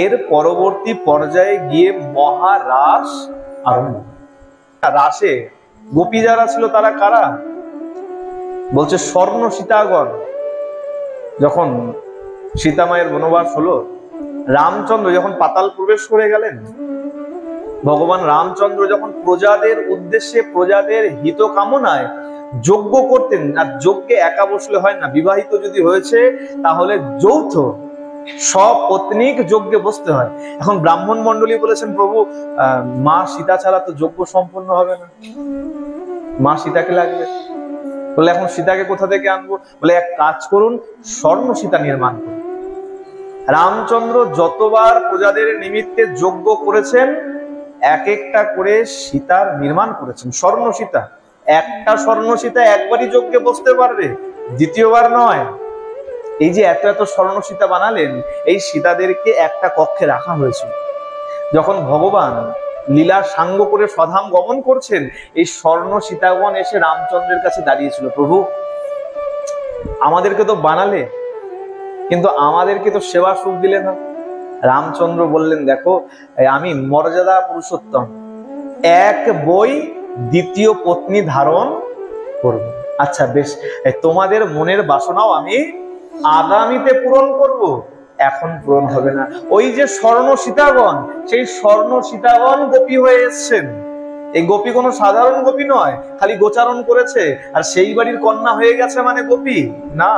এর পরবর্তী পর্যায়ে গিয়ে মহারাস আরম্ভ। রাসে গোপী যারা ছিল তারা কারা? বলছে স্বর্ণ সীতাগণ। যখন সীতামায়ের বনবাস হলো, রামচন্দ্র যখন পাতাল প্রবেশ করে গেলেন, ভগবান রামচন্দ্র যখন প্রজাদের উদ্দেশ্যে প্রজাদের হিত কামনায় যজ্ঞ করতেন, আর যজ্ঞে একা বসলে হয় না, বিবাহিত যদি হয়েছে তাহলে যৌথ সপত্নীক যজ্ঞে বসতে হয়। এখন ব্রাহ্মণ মন্ডলী বলেছেন, প্রভু মা সীতা ছাড়া তো যজ্ঞ সম্পূর্ণ হবে না, মা সীতাকে লাগবে। বলে এখন সীতাকে কোথা থেকে আনবো? বলে এক কাজ করুন, স্বর্ণ সীতা নির্মাণ করুন। রামচন্দ্র যতবার প্রজাদের নিমিত্তে যজ্ঞ করেছেন, এক একটা করে সীতার নির্মাণ করেছেন, স্বর্ণ সীতা। একটা স্বর্ণ সীতা একবারই যজ্ঞে বসতে পারবে, দ্বিতীয়বার নয়। এই যে এত এত স্বর্ণ সীতা বানালেন, এই সীতাদেরকে একটা কক্ষে রাখা হয়েছিল। যখন ভগবান লীলা সাঙ্গ করে স্বধাম গমন করছেন, এই স্বর্ণ সীতাগণ এসে রামচন্দ্রের কাছে দাঁড়িয়েছিল, প্রভু আমাদেরকে তো বানালে, কিন্তু আমাদেরকে তো সেবা সুখ দিলে না। রামচন্দ্র বললেন, দেখো আমি মর্যাদা পুরুষোত্তম, এক বই দ্বিতীয় পত্নী ধারণ করব। আচ্ছা বেশ, তোমাদের মনের বাসনাও আমি আগামীতে পূরণ করব, এখন পূরণ হবে না। ওই যে স্বর্ণ সীতাগণ, সেই স্বর্ণ সীতাগণ গোপী হয়ে এসছেন। এই গোপী কোনো সাধারণ গোপী নয়, খালি গোচারণ করেছে আর সেই বাড়ির কন্যা হয়ে গেছে মানে গোপী না।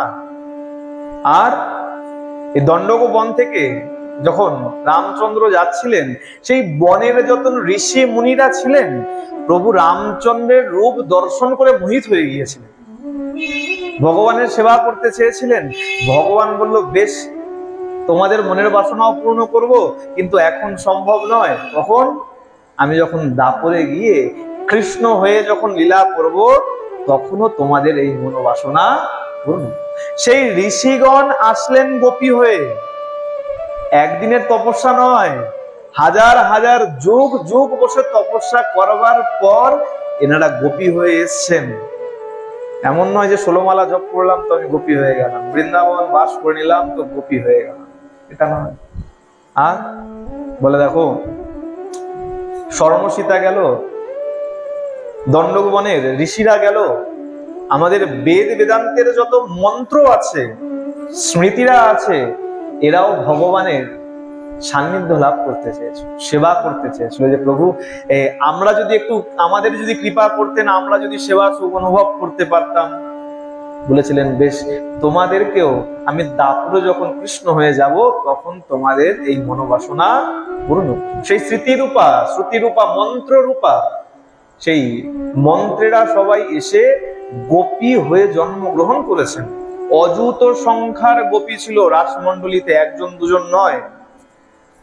আর এই দণ্ডক বন থেকে যখন রামচন্দ্র যাচ্ছিলেন, সেই বনের যত ঋষি মুনিরা ছিলেন, প্রভু রামচন্দ্রের রূপ দর্শন করে মোহিত হয়ে গিয়েছিলেন, ভগবানের সেবা করতে চেয়েছিলেন। ভগবান বলল, বেশ তোমাদের মনের বাসনাও পূর্ণ করব, কিন্তু এখন সম্ভব নয়। তখন আমি যখন দাপরে গিয়ে কৃষ্ণ হয়ে যখন লীলা করব, তখনও তোমাদের এই মনোবাসনা পূর্ণ। সেই ঋষিগণ আসলেন গোপী হয়ে, একদিনের তপস্যা নয়, হাজার হাজার যুগ যুগ বসে তপস্যা করবার পর এনারা গোপী হয়ে এসছেন। এমন নয় যে 16 মালা জপ করলাম তো আমি গোপী হয়ে গেলাম, বৃন্দাবন বাস করে নিলাম তো গোপী হয়ে গেলাম, এটা নয়। আর বলে দেখো, স্বর্ণ সীতা গেল, দণ্ডক বনের ঋষিরা গেল, আমাদের বেদ বেদান্তের যত মন্ত্র আছে, স্মৃতিরা আছে, এরাও ভগবানের সান্নিধ্য লাভ করতে চেয়েছিল, সেবা করতে চেয়েছিল। যে প্রভু আমরা যদি একটু, আমাদের যদি কৃপা করতেন, আমরা যদি সেবা সুখ অনুভব করতে পারতাম। বলেছিলেন, বেশ তোমাদেরকেও আমি দাপরে যখন কৃষ্ণ হয়ে যাব, তখন তোমাদের এই মনোবাসনা পূর্ণ। সেই স্মৃতিরূপা, শ্রুতিরূপা, মন্ত্ররূপা সেই মন্ত্রেরা সবাই এসে গোপী হয়ে জন্মগ্রহণ করেছেন। অযুত সংখ্যার গোপী ছিল রাসমণ্ডলীতে, একজন দুজন নয়।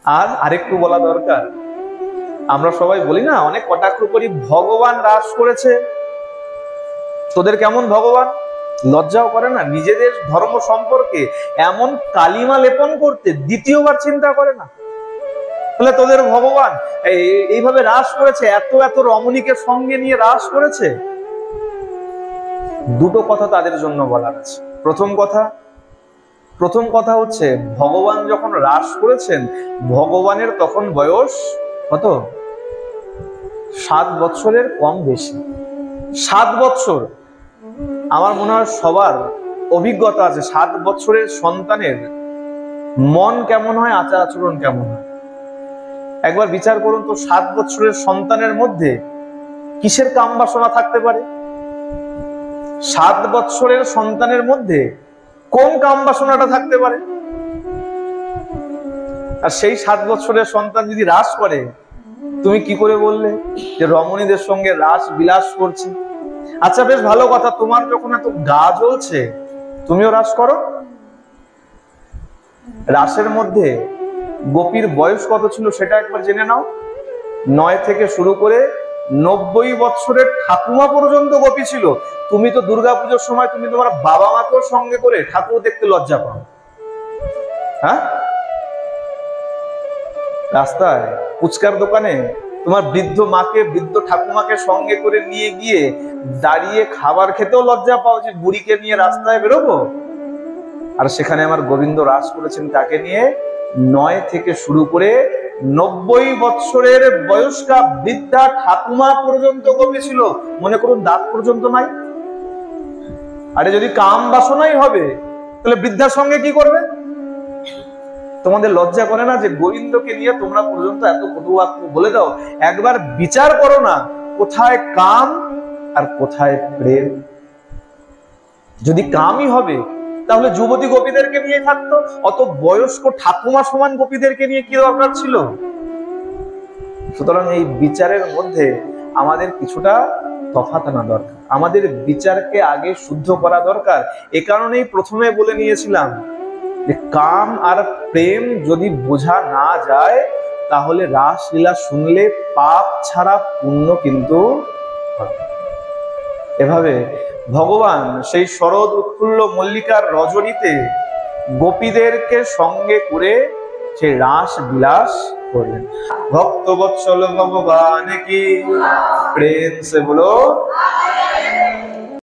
আর আরেকটু বলা দরকার, আমরা সবাই বলি না, অনেক কটাক্ষ করি, ভগবান রাস করেছে। তোদের কেমন ভগবান? লজ্জাও করে না নিজেদের ধর্ম সম্পর্কে এমন কালিমা লেপন করতে? দ্বিতীয়বার চিন্তা করে না? তাহলে তোদের ভগবান এইভাবে রাস করেছে, এত এত রমণীকে সঙ্গে নিয়ে রাস করেছে। দুটো কথা তাদের জন্য বলার আছে। প্রথম কথা হচ্ছে, ভগবান যখন রাস করেছেন, ভগবানের তখন বয়স কত? 7 বছরের কম বেশি। 7 বছর। আমার মনে হয় সবার অভিজ্ঞতা আছে, 7 বছরের সন্তানের মন কেমন হয়, আচার আচরণ কেমন হয়। একবার বিচার করুন তো, 7 বছরের সন্তানের মধ্যে কিসের কাম বাসনা থাকতে পারে? 7 বছরের সন্তানের মধ্যে কোন কাম বাসনাটা থাকতে পারে? আর সেই 7 বছরের সন্তান যদি রাস করে, তুমি কি করে বললে যে রমণীদের সঙ্গে রাস বিলাস করছে? আচ্ছা বেশ ভালো কথা, তোমার যখন এত গা জ্বলছে, তুমিও রাস করো। রাসের মধ্যে গোপীর বয়স কত ছিল সেটা একবার জেনে নাও। 9 থেকে শুরু করে 90 বছরের ঠাকুমা পর্যন্ত গোপী ছিল। তুমি তো দুর্গাপুজোর সময় তুমি তোমার বাবা মাকেও সঙ্গে করে ঠাকুর দেখতে লজ্জা পাও, হ্যাঁ? রাস্তায় ফুচকার দোকানে তোমার বৃদ্ধ মাকে, বৃদ্ধ ঠাকুমাকে সঙ্গে করে নিয়ে গিয়ে দাঁড়িয়ে খাবার খেতেও লজ্জা পাও যে বুড়িকে নিয়ে রাস্তায় বেরোবো। আর সেখানে আমার গোবিন্দ রাস করেছেন তাকে নিয়ে। 9 থেকে শুরু করে 90 বছরের বয়স্কা বৃদ্ধা ঠাকুমা পর্যন্ত গোপী ছিল। মনে করুন দাঁত পর্যন্ত নাই। আরে যদি কাম বাসনাই হবে, তাহলে বৃদ্ধার সঙ্গে কি করবে? তোমাদের লজ্জা করে না যে গোবিন্দকে নিয়ে তোমরা পর্যন্ত এত কটু বাক্য বলে দাও? একবার বিচার করো না, কোথায় কাম আর কোথায় প্রেম? যদি কামই হবে, তাহলে যুবতী গোপীদেরকে নিয়ে থাকতো, অত বয়স্ক ঠাকুমা সমান গোপীদেরকে নিয়ে কি দরকার ছিল? সুতরাং এই বিচারের মধ্যে আমাদের কিছুটা তফাৎ আনা দরকার, আমাদের বিচারকে আগে শুদ্ধ করা দরকার। এ কারণেই প্রথমে বলে নিয়েছিলাম যে কাম আর প্রেম যদি বোঝা না যায় তাহলে রাসলীলা শুনলে পাপ ছাড়া পুণ্য কিন্তু হবে। এভাবে ভগবান সেই শরৎ উৎফুল্ল মল্লিকার রজনীতে গোপীদেরকে সঙ্গে করে সেই রাস বিলাস করলেন। ভক্ত বৎসল ভগবান কি, প্রেম সে বলো।